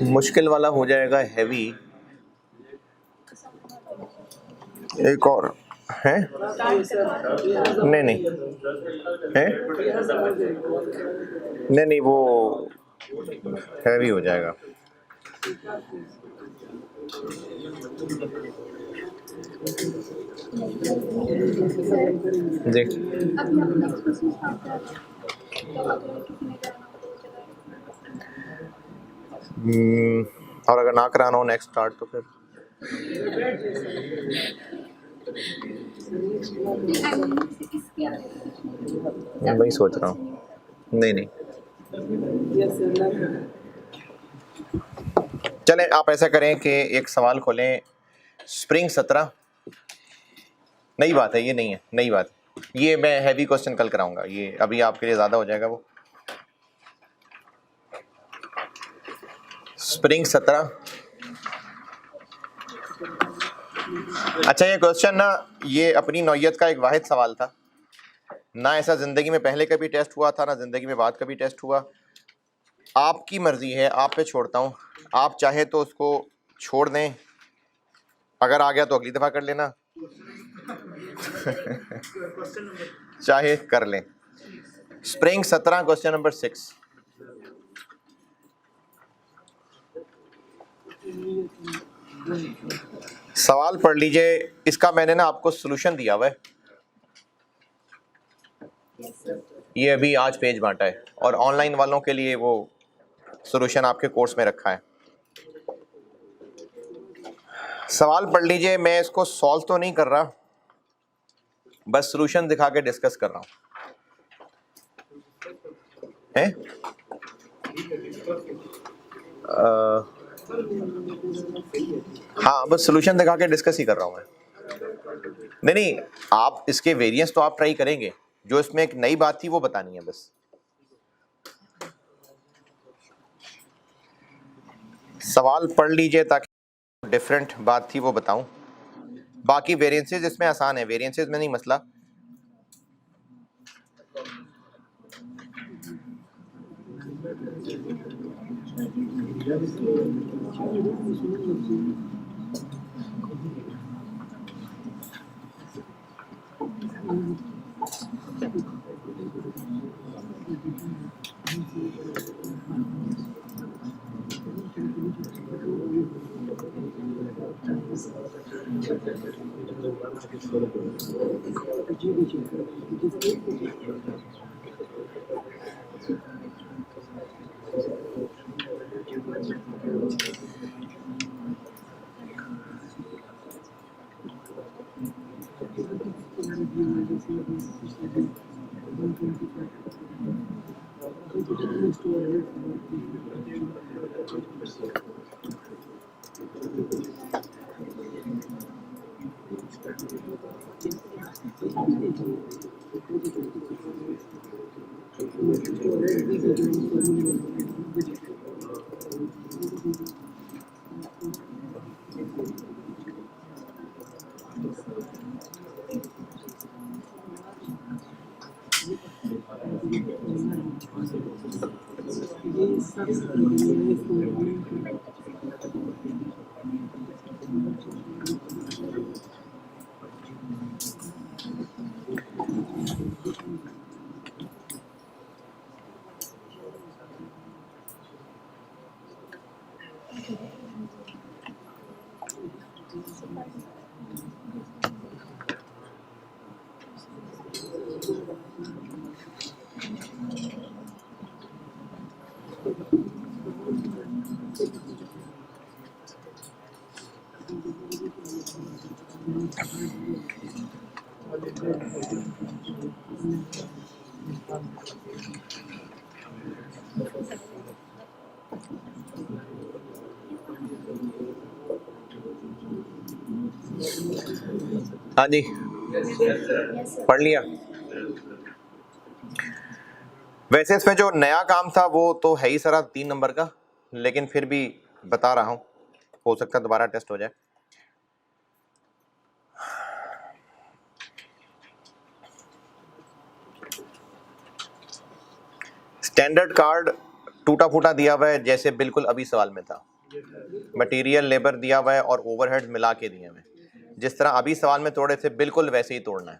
मुश्किल वाला हो जाएगा हैवी। एक और है? नहीं नहीं है, नहीं नहीं वो हैवी हो जाएगा। देख और अगर ना कराना हो नेक्स्ट स्टार्ट तो फिर मैं वही सोच रहा हूँ। नहीं नहीं चले, आप ऐसा करें कि एक सवाल खोलें, स्प्रिंग 17। नई बात है, ये नहीं है, नई बात। ये मैं हैवी क्वेश्चन कल कराऊंगा, ये अभी आपके लिए ज़्यादा हो जाएगा। वो स्प्रिंग 17। अच्छा ये क्वेश्चन ना, ये अपनी नौयत का एक वाहिद सवाल था ना, ऐसा ज़िंदगी में पहले कभी टेस्ट हुआ था ना ज़िंदगी में बाद कभी टेस्ट हुआ। आपकी मर्ज़ी है, आप पे छोड़ता हूँ। आप चाहे तो उसको छोड़ दें, अगर आ गया तो अगली दफ़ा कर लेना चाहे कर लें। Spring 17 question number 6। सवाल पढ़ लीजिए, इसका मैंने ना आपको सॉल्यूशन दिया हुआ है, ये अभी आज पेज बांटा है, और ऑनलाइन वालों के लिए वो सॉल्यूशन आपके कोर्स में रखा है। सवाल पढ़ लीजिए, मैं इसको सॉल्व तो नहीं कर रहा, बस सॉल्यूशन दिखा के डिस्कस कर रहा हूँ है? हाँ बस सॉल्यूशन दिखा के डिस्कस ही कर रहा हूँ मैं। नहीं नहीं, आप इसके वेरिएंस तो आप ट्राई करेंगे, जो इसमें एक नई बात थी वो बतानी है बस। सवाल पढ़ लीजिए ताकि डिफरेंट बात थी वो बताऊं। बाकी वेरिएंसेस इसमें आसान है, वेरिएंसेस में नहीं मसला। हाँ जी, पढ़ लिया। वैसे इसमें जो नया काम था वो तो है ही सारा 3 नंबर का, लेकिन फिर भी बता रहा हूँ, हो सकता है दोबारा टेस्ट हो जाए। स्टैंडर्ड कार्ड टूटा फूटा दिया हुआ है, जैसे बिल्कुल अभी सवाल में था। मटेरियल, लेबर दिया हुआ है और ओवरहेड मिला के दिए हुए हैं। जिस तरह अभी सवाल में तोड़े थे बिल्कुल वैसे ही तोड़ना है।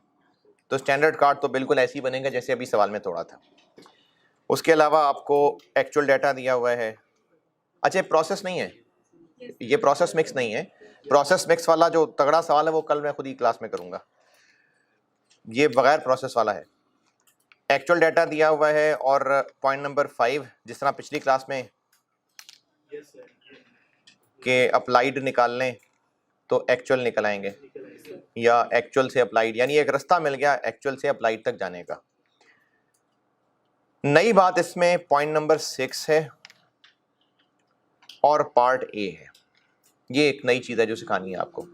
तो स्टैंडर्ड कार्ड तो बिल्कुल ऐसे ही बनेगा जैसे अभी सवाल में तोड़ा था। उसके अलावा आपको एक्चुअल डाटा दिया हुआ है। अच्छा, प्रोसेस नहीं है, ये प्रोसेस मिक्स नहीं है। प्रोसेस मिक्स वाला जो तगड़ा सवाल है वो कल मैं खुद ही क्लास में करूंगा, ये बगैर प्रोसेस वाला है। एक्चुअल डाटा दिया हुआ है और पॉइंट नंबर 5 जिस तरह पिछली क्लास में के अप्लाइड निकालने तो एक्चुअल निकल आएंगे, या एक्चुअल से अप्लाइड, यानी एक रास्ता मिल गया एक्चुअल से अप्लाइड तक जाने का। नई बात इसमें पॉइंट नंबर 6 है और पार्ट ए है। ये एक नई चीज है जो सिखानी है आपको।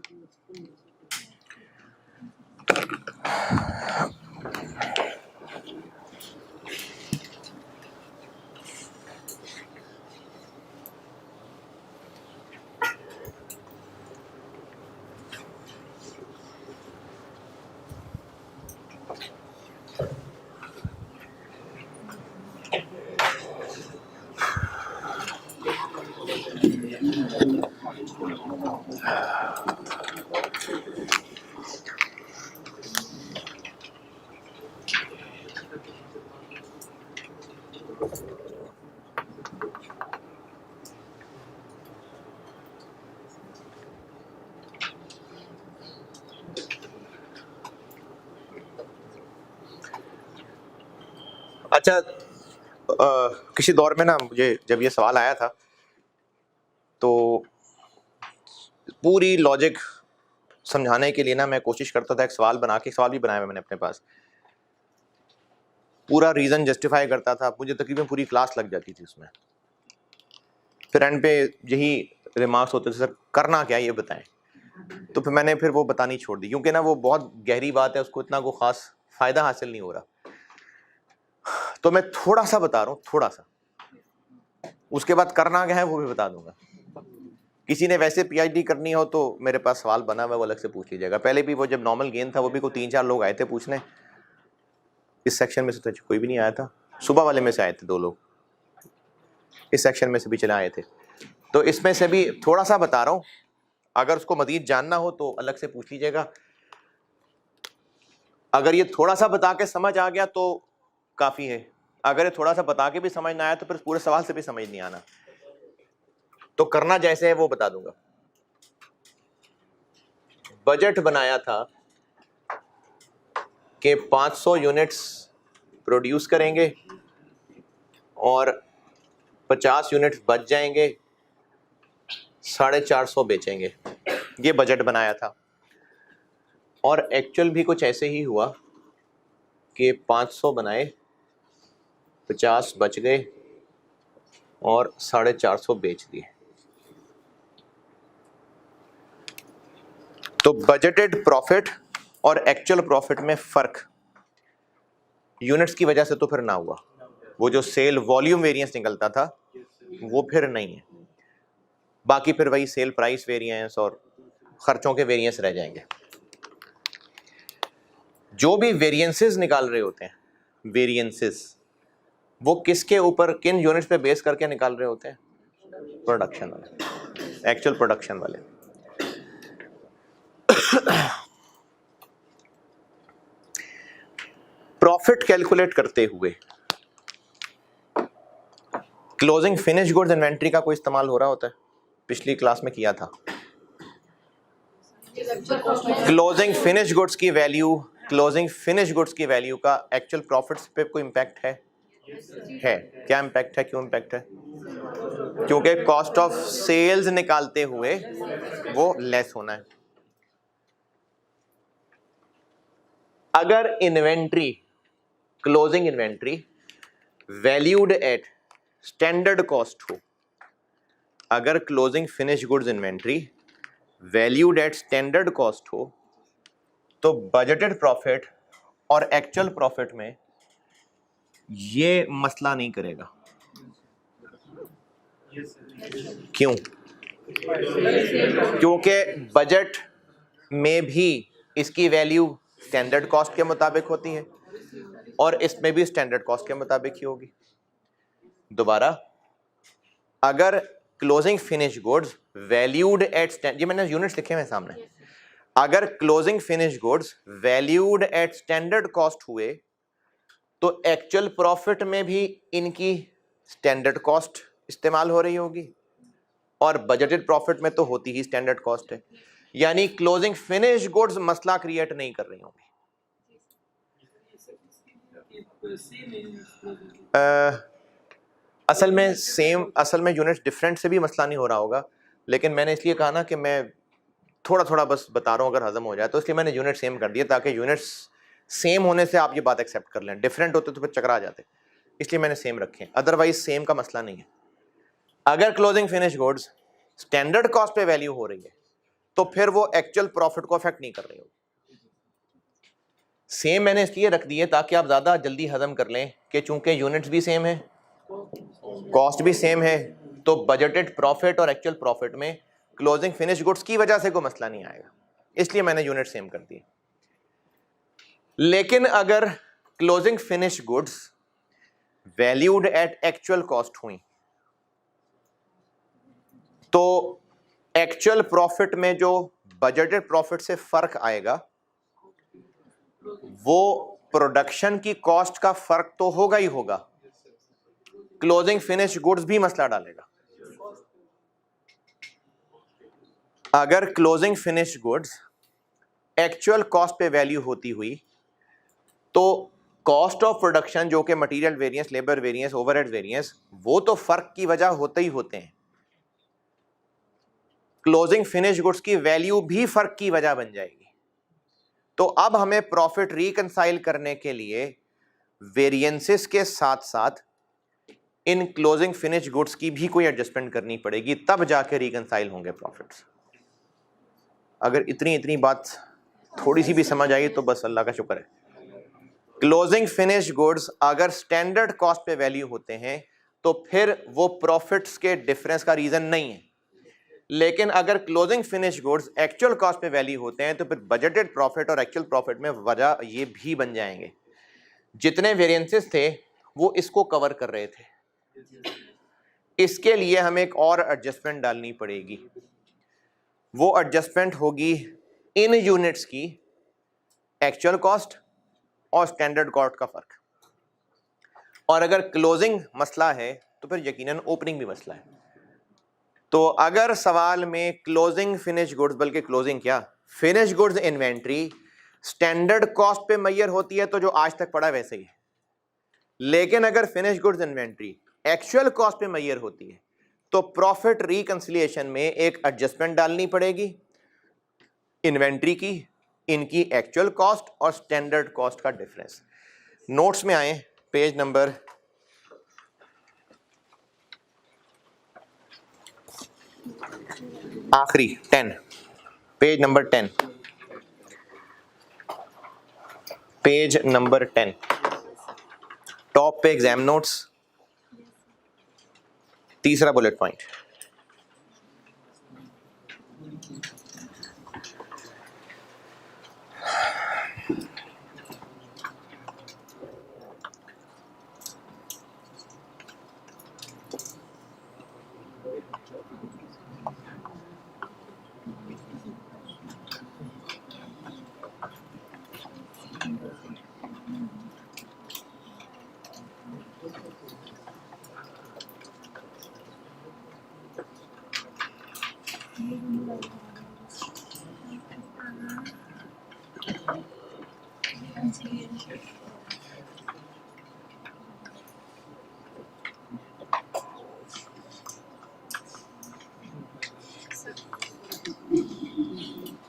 अच्छा, किसी दौर में ना मुझे जब ये सवाल आया था तो पूरी लॉजिक समझाने के लिए ना मैं कोशिश करता था, एक सवाल बना के, सवाल भी बनाया हुआ मैंने अपने पास, पूरा रीजन जस्टिफाई करता था। मुझे तकरीबन पूरी क्लास लग जाती थी उसमें। फिर एंड पे यही रिमार्क्स होते थे, सर करना क्या ये बताएं। तो फिर मैंने वो बतानी छोड़ दी, क्योंकि ना वो बहुत गहरी बात है, उसको इतना को खास फायदा हासिल नहीं हो रहा। तो मैं थोड़ा सा बता रहा हूँ, थोड़ा सा, उसके बाद करना क्या है वो भी बता दूंगा। किसी ने वैसे पीएचडी करनी हो तो मेरे पास सवाल बना हुआ है, वो अलग से पूछ लीजिएगा। पहले भी वो जब नॉर्मल गेम था वो भी कोई 3-4 लोग आए थे पूछने, इस सेक्शन में से तो कोई भी नहीं आया था। सुबह वाले में से आए थे 2 लोग, इस सेक्शन में से भी चले आए थे। तो इसमें से भी थोड़ा सा बता रहा हूं, अगर उसको मजीद जानना हो तो अलग से पूछ लीजिएगा। अगर ये थोड़ा सा बता के समझ आ गया तो काफी है, अगर ये थोड़ा सा बता के भी समझ ना आया तो फिर पूरे सवाल से भी समझ नहीं आना। तो करना जैसे है वो बता दूंगा। बजट बनाया था कि 500 यूनिट्स प्रोड्यूस करेंगे और 50 यूनिट्स बच जाएंगे, 450 बेचेंगे, ये बजट बनाया था। और एक्चुअल भी कुछ ऐसे ही हुआ कि 500 बनाए, 50 बच गए और 450 बेच दिए। तो बजटेड प्रॉफिट और एक्चुअल प्रॉफिट में फर्क यूनिट्स की वजह से तो फिर ना हुआ, वो जो सेल वॉल्यूम वेरिएंस निकलता था वो फिर नहीं है, बाकी फिर वही सेल प्राइस वेरिएंस और खर्चों के वेरिएंस रह जाएंगे। जो भी वेरिएंसेस निकाल रहे होते हैं, वेरिएंसेस वो किसके ऊपर, किन यूनिट्स पे बेस करके निकाल रहे होते हैं? प्रोडक्शन वाले, एक्चुअल प्रोडक्शन वाले। प्रॉफिट कैलकुलेट करते हुए क्लोजिंग फिनिश गुड्स इन्वेंट्री का कोई इस्तेमाल हो रहा होता है? पिछली क्लास में किया था। क्लोजिंग फिनिश गुड्स की वैल्यू, क्लोजिंग फिनिश गुड्स की वैल्यू का एक्चुअल प्रॉफिट्स पे कोई इंपैक्ट है? है। क्या इंपैक्ट है? क्यों इंपैक्ट है? क्योंकि कॉस्ट ऑफ सेल्स निकालते हुए वो लेस होना है। अगर inventory, closing inventory valued at standard cost हो, अगर closing finish goods inventory valued at standard cost हो, तो बजटेड प्रॉफिट और एक्चुअल प्रॉफिट में ये मसला नहीं करेगा। क्यों? क्योंकि बजट में भी इसकी वैल्यू स्टैंडर्ड कॉस्ट के मुताबिक होती है और इसमें भी स्टैंडर्ड कॉस्ट के मुताबिक ही होगी। दोबारा, अगर closing finish goods valued at, ये मैंने यूनिट्स लिखे हुए सामने, अगर closing finish goods valued at standard cost हुए तो एक्चुअल प्रॉफिट में भी इनकी स्टैंडर्ड कॉस्ट इस्तेमाल हो रही होगी और बजटेड प्रॉफिट में तो होती ही स्टैंडर्ड कॉस्ट है, यानी क्लोजिंग फिनिश गुड्स मसला क्रिएट नहीं कर रही होंगी। असल में यूनिट्स डिफरेंट से भी मसला नहीं हो रहा होगा, लेकिन मैंने इसलिए कहा ना कि मैं थोड़ा थोड़ा बस बता रहा हूँ, अगर हजम हो जाए तो इसलिए मैंने यूनिट सेम कर दिए ताकि यूनिट्स सेम होने से आप ये बात एक्सेप्ट कर लें। डिफरेंट होते तो फिर चकरा जाते, इसलिए मैंने सेम रखे, अदरवाइज सेम का मसला नहीं है। अगर closing finish goods standard cost पे वैल्यू हो रही है तो फिर वो एक्चुअल प्रॉफिट को अफेक्ट नहीं कर रही होगी। सेम मैंने इसलिए रख दिए ताकि आप ज्यादा जल्दी हजम कर लें कि चूंकि यूनिट्स भी सेम है, कॉस्ट भी सेम है, तो बजटेड प्रॉफिट और एक्चुअल प्रॉफिट में क्लोजिंग फिनिश गुड्स की वजह से कोई मसला नहीं आएगा, इसलिए मैंने यूनिट सेम कर दिए। लेकिन अगर closing finish goods valued at actual cost हुई तो एक्चुअल प्रॉफिट में जो बजटेड प्रॉफिट से फर्क आएगा वो प्रोडक्शन की कॉस्ट का फर्क तो होगा ही होगा, क्लोजिंग फिनिश गुड्स भी मसला डालेगा। अगर closing finish goods actual cost पे वैल्यू होती हुई तो कॉस्ट ऑफ प्रोडक्शन जो कि material variance, labour variance, overhead variance, वो तो फर्क की वजह होते ही होते हैं, क्लोजिंग फिनिश गुड्स की वैल्यू भी फर्क की वजह बन जाएगी। तो अब हमें प्रॉफिट रिकंसाइल करने के लिए वेरिएंसेस के साथ साथ इन क्लोजिंग फिनिश गुड्स की भी कोई एडजस्टमेंट करनी पड़ेगी, तब जाके रिकंसाइल होंगे प्रॉफिट्स। अगर इतनी बात थोड़ी सी भी समझ आई तो बस अल्लाह का शुक्र है। क्लोजिंग फिनिश गुड्स अगर स्टैंडर्ड कॉस्ट पे वैल्यू होते हैं तो फिर वो प्रॉफिट्स के डिफरेंस का रीजन नहीं है, लेकिन अगर closing finish goods actual cost पे वैल्यू होते हैं तो फिर बजटेड प्रॉफिट और एक्चुअल प्रॉफिट में वजह ये भी बन जाएंगे। जितने वेरिएंसेस थे वो इसको कवर कर रहे थे, इसके लिए हमें एक और एडजस्टमेंट डालनी पड़ेगी। वो एडजस्टमेंट होगी इन यूनिट्स की एक्चुअल कॉस्ट और स्टैंडर्ड कॉस्ट का फर्क। और अगर क्लोजिंग मसला है तो फिर यकीनन ओपनिंग भी मसला है। तो अगर सवाल में क्लोजिंग फिनिश गुड्स, बल्कि क्लोजिंग क्या, finish goods inventory standard cost पे मैयर होती है तो जो आज तक पड़ा वैसे ही है। लेकिन अगर finish goods inventory actual cost पे मैयर होती है तो प्रॉफिट रिकंसिलिएशन में एक एडजस्टमेंट डालनी पड़ेगी इन्वेंट्री की, इनकी एक्चुअल कॉस्ट और स्टैंडर्ड कॉस्ट का डिफरेंस। नोट्स में आए पेज नंबर आखिरी 10, page number 10, page number 10 top पे एग्जाम नोट्स, तीसरा बुलेट पॉइंट।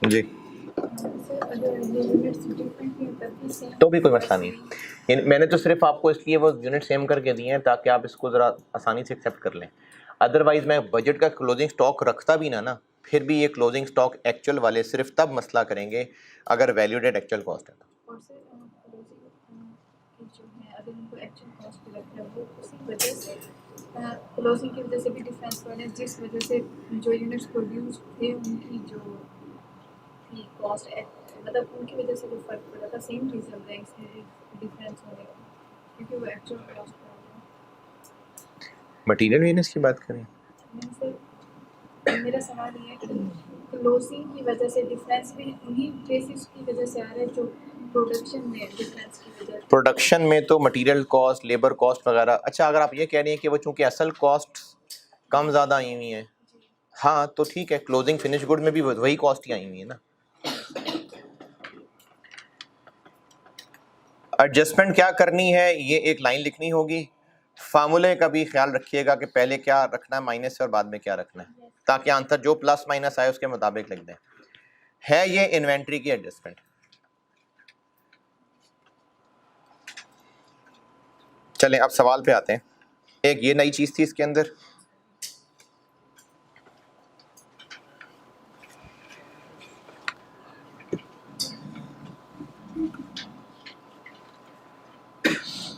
जी तो भी कोई मसला नहीं। मैंने तो सिर्फ आपको इसलिए वो यूनिट सेम करके दिए हैं ताकि आप इसको ज़रा आसानी से एक्सेप्ट कर लें। अदरवाइज़ मैं बजट का क्लोजिंग स्टॉक रखता भी ना फिर भी ये क्लोजिंग स्टॉक एक्चुअल वाले सिर्फ तब मसला करेंगे अगर वैल्यूड एट एक्चुअल कॉस्ट है। और सर जो है अगर उनको एक्चुअल कॉस्ट पे रख रहे हैं वो उसी वजह से क्लोजिंग की वजह से भी डिफरेंस हो रहा है, जिस वजह से जो यूनिट्स प्रोड्यूस थे उनकी जो थी कॉस्ट, मतलब उनकी वजह से जो फर्क पड़ा था, सेम रीज़न है इसमें डिफरेंस होने का, क्योंकि वो एक्चुअल कॉस्ट पर है। मटीरियल वेरिएंस की बात करें, सर मेरा सवाल ये है कि क्लोजिंग की वजह से डिफरेंस भी उन्हीं बेसिस की वजह से आ रहा है जो प्रोडक्शन में डिफरेंस की वजह से। प्रोडक्शन में तो मटेरियल कॉस्ट, लेबर कॉस्ट वगैरह। अच्छा, अगर आप ये कह रही हैं कि वो चूंकि असल कॉस्ट कम ज़्यादा आई हुई हैं, हाँ तो ठीक है, क्लोजिंग फिनिश गुड में भी वही कॉस्ट ही आई हुई है ना। एडजस्टमेंट क्या करनी है, ये एक लाइन लिखनी होगी। फार्मूले का भी ख्याल रखिएगा कि पहले क्या रखना है माइनस से और बाद में क्या रखना है, ताकि आंसर जो प्लस माइनस आए उसके मुताबिक लिख दें। है ये इन्वेंट्री की एडजस्टमेंट। चलें अब सवाल पे आते हैं। एक ये नई चीज़ थी इसके अंदर,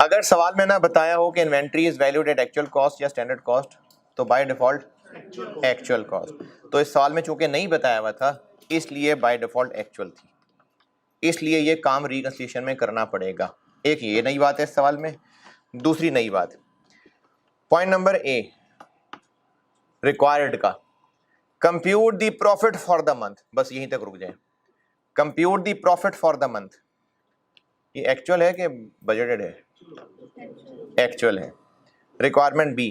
अगर सवाल में ना बताया हो कि inventory is valued at actual cost या स्टैंडर्ड कॉस्ट तो बाय डिफॉल्ट एक्चुअल कॉस्ट। तो इस सवाल में चूंकि नहीं बताया हुआ था इसलिए बाय डिफॉल्ट एक्चुअल थी, इसलिए ये काम रिकंसिलिएशन में करना पड़ेगा। एक ये नई बात है इस सवाल में। दूसरी नई बात, पॉइंट नंबर ए रिक्वायर्ड का, compute the profit for the month, बस यहीं तक रुक जाए। Compute the profit for the month, ये एक्चुअल है कि बजटेड है? एक्चुअल है। Requirement B,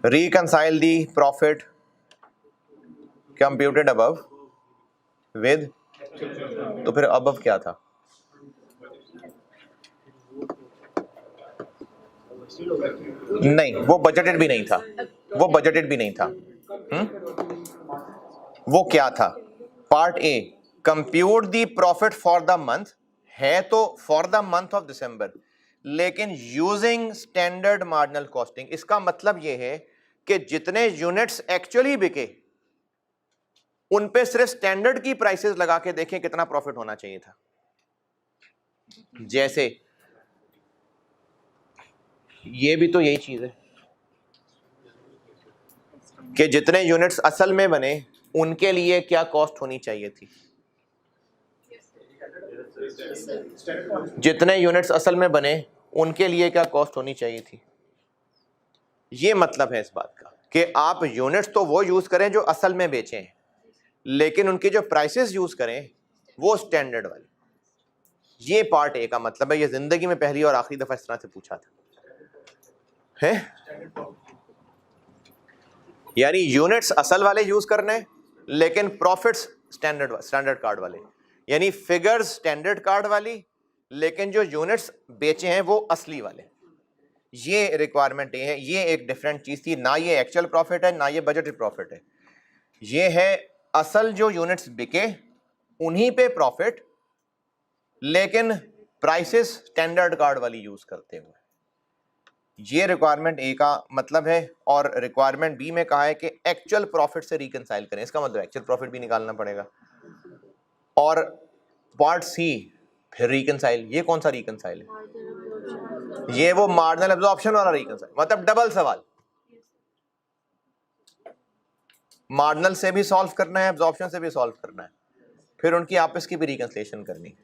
reconcile the profit computed above with, तो फिर अबव क्या था? नहीं, वो बजटेड भी नहीं था, वो बजटेड भी नहीं था। वो क्या था? Part A, compute the profit for the month, है तो for the month of December, लेकिन यूजिंग स्टैंडर्ड मार्जिनल कॉस्टिंग। इसका मतलब यह है कि जितने यूनिट्स एक्चुअली बिके उन पे सिर्फ स्टैंडर्ड की प्राइसेस लगा के देखें कितना प्रॉफिट होना चाहिए था। जैसे ये भी तो यही चीज है कि जितने यूनिट्स असल में बने उनके लिए क्या कॉस्ट होनी चाहिए थी। जितने यूनिट्स असल में बने उनके लिए क्या कॉस्ट होनी चाहिए थी। ये मतलब है इस बात का कि आप यूनिट्स तो वो यूज करें जो असल में बेचें, लेकिन उनकी जो प्राइसेस यूज करें वो स्टैंडर्ड वाली। ये पार्ट ए का मतलब है। ये जिंदगी में पहली और आखिरी दफा इस तरह से पूछा था है। यानी यूनिट्स असल वाले यूज करने, लेकिन प्रॉफिट्स स्टैंडर्ड कार्ड वाले, यानी फिगर्स स्टैंडर्ड कार्ड वाली, लेकिन जो यूनिट्स बेचे हैं वो असली वाले। ये रिक्वायरमेंट ये है। ये एक डिफरेंट चीज थी ना। ये एक्चुअल प्रॉफिट है ना ये बजटेड प्रॉफिट है। ये है असल जो यूनिट्स बिके उन्हीं पे प्रॉफिट, लेकिन प्राइसेस स्टैंडर्ड कार्ड वाली यूज करते हुए। ये रिक्वायरमेंट ए का मतलब है। और रिक्वायरमेंट बी में कहा है कि एक्चुअल प्रॉफिट से रिकंसाइल करें। इसका मतलब एक्चुअल प्रॉफिट भी निकालना पड़ेगा। और पार्ट सी फिर रिकंसाइल। ये कौन सा रिकंसाइल है? ये वो मार्जिनल एब्जॉर्प्शन वाला रिकंसाइल। मतलब डबल सवाल, मार्जिनल से भी सॉल्व करना है, एब्जॉर्प्शन से भी सॉल्व करना है, फिर उनकी आपस की भी रिकंसिलिएशन करनी है।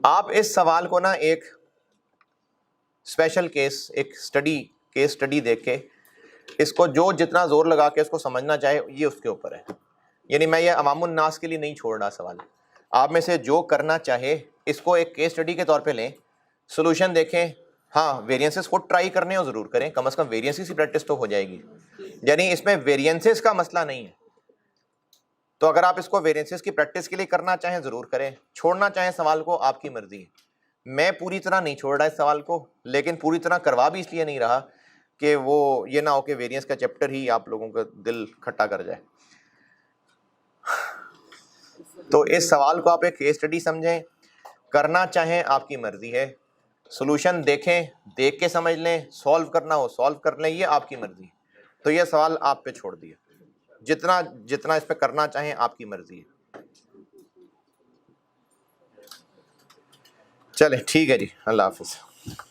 आप इस सवाल को ना एक स्पेशल केस, एक केस स्टडी देख के इसको जो जितना जोर लगा के इसको समझना चाहे ये उसके ऊपर है। यानी मैं ये अवामुन नास के लिए नहीं छोड़ रहा सवाल। आप में से जो करना चाहे इसको एक केस स्टडी के तौर पे लें, सोल्यूशन देखें। हाँ, वेरिएंसेस खुद ट्राई करने और ज़रूर करें, कम से कम वेरिएंसेस की प्रैक्टिस तो हो जाएगी। यानी इसमें वेरिएंसेस का मसला नहीं है। तो अगर आप इसको वेरिएंसेस की प्रैक्टिस के लिए करना चाहें ज़रूर करें, छोड़ना चाहें सवाल को आपकी मर्जी है। मैं पूरी तरह नहीं छोड़ रहा इस सवाल को, लेकिन पूरी तरह करवा भी इसलिए नहीं रहा कि वो ये ना हो कि वेरिएंस का चैप्टर ही आप लोगों का दिल खट्टा कर जाए। तो इस सवाल को आप एक केस स्टडी समझें, करना चाहें आपकी मर्जी है, सॉल्यूशन देखें, देख के समझ लें, सॉल्व करना हो सॉल्व कर लें, ये आपकी मर्जी है। तो ये सवाल आप पे छोड़ दिया, जितना जितना इस पे करना चाहें आपकी मर्जी है। चले ठीक है जी, अल्लाह हाफिज़।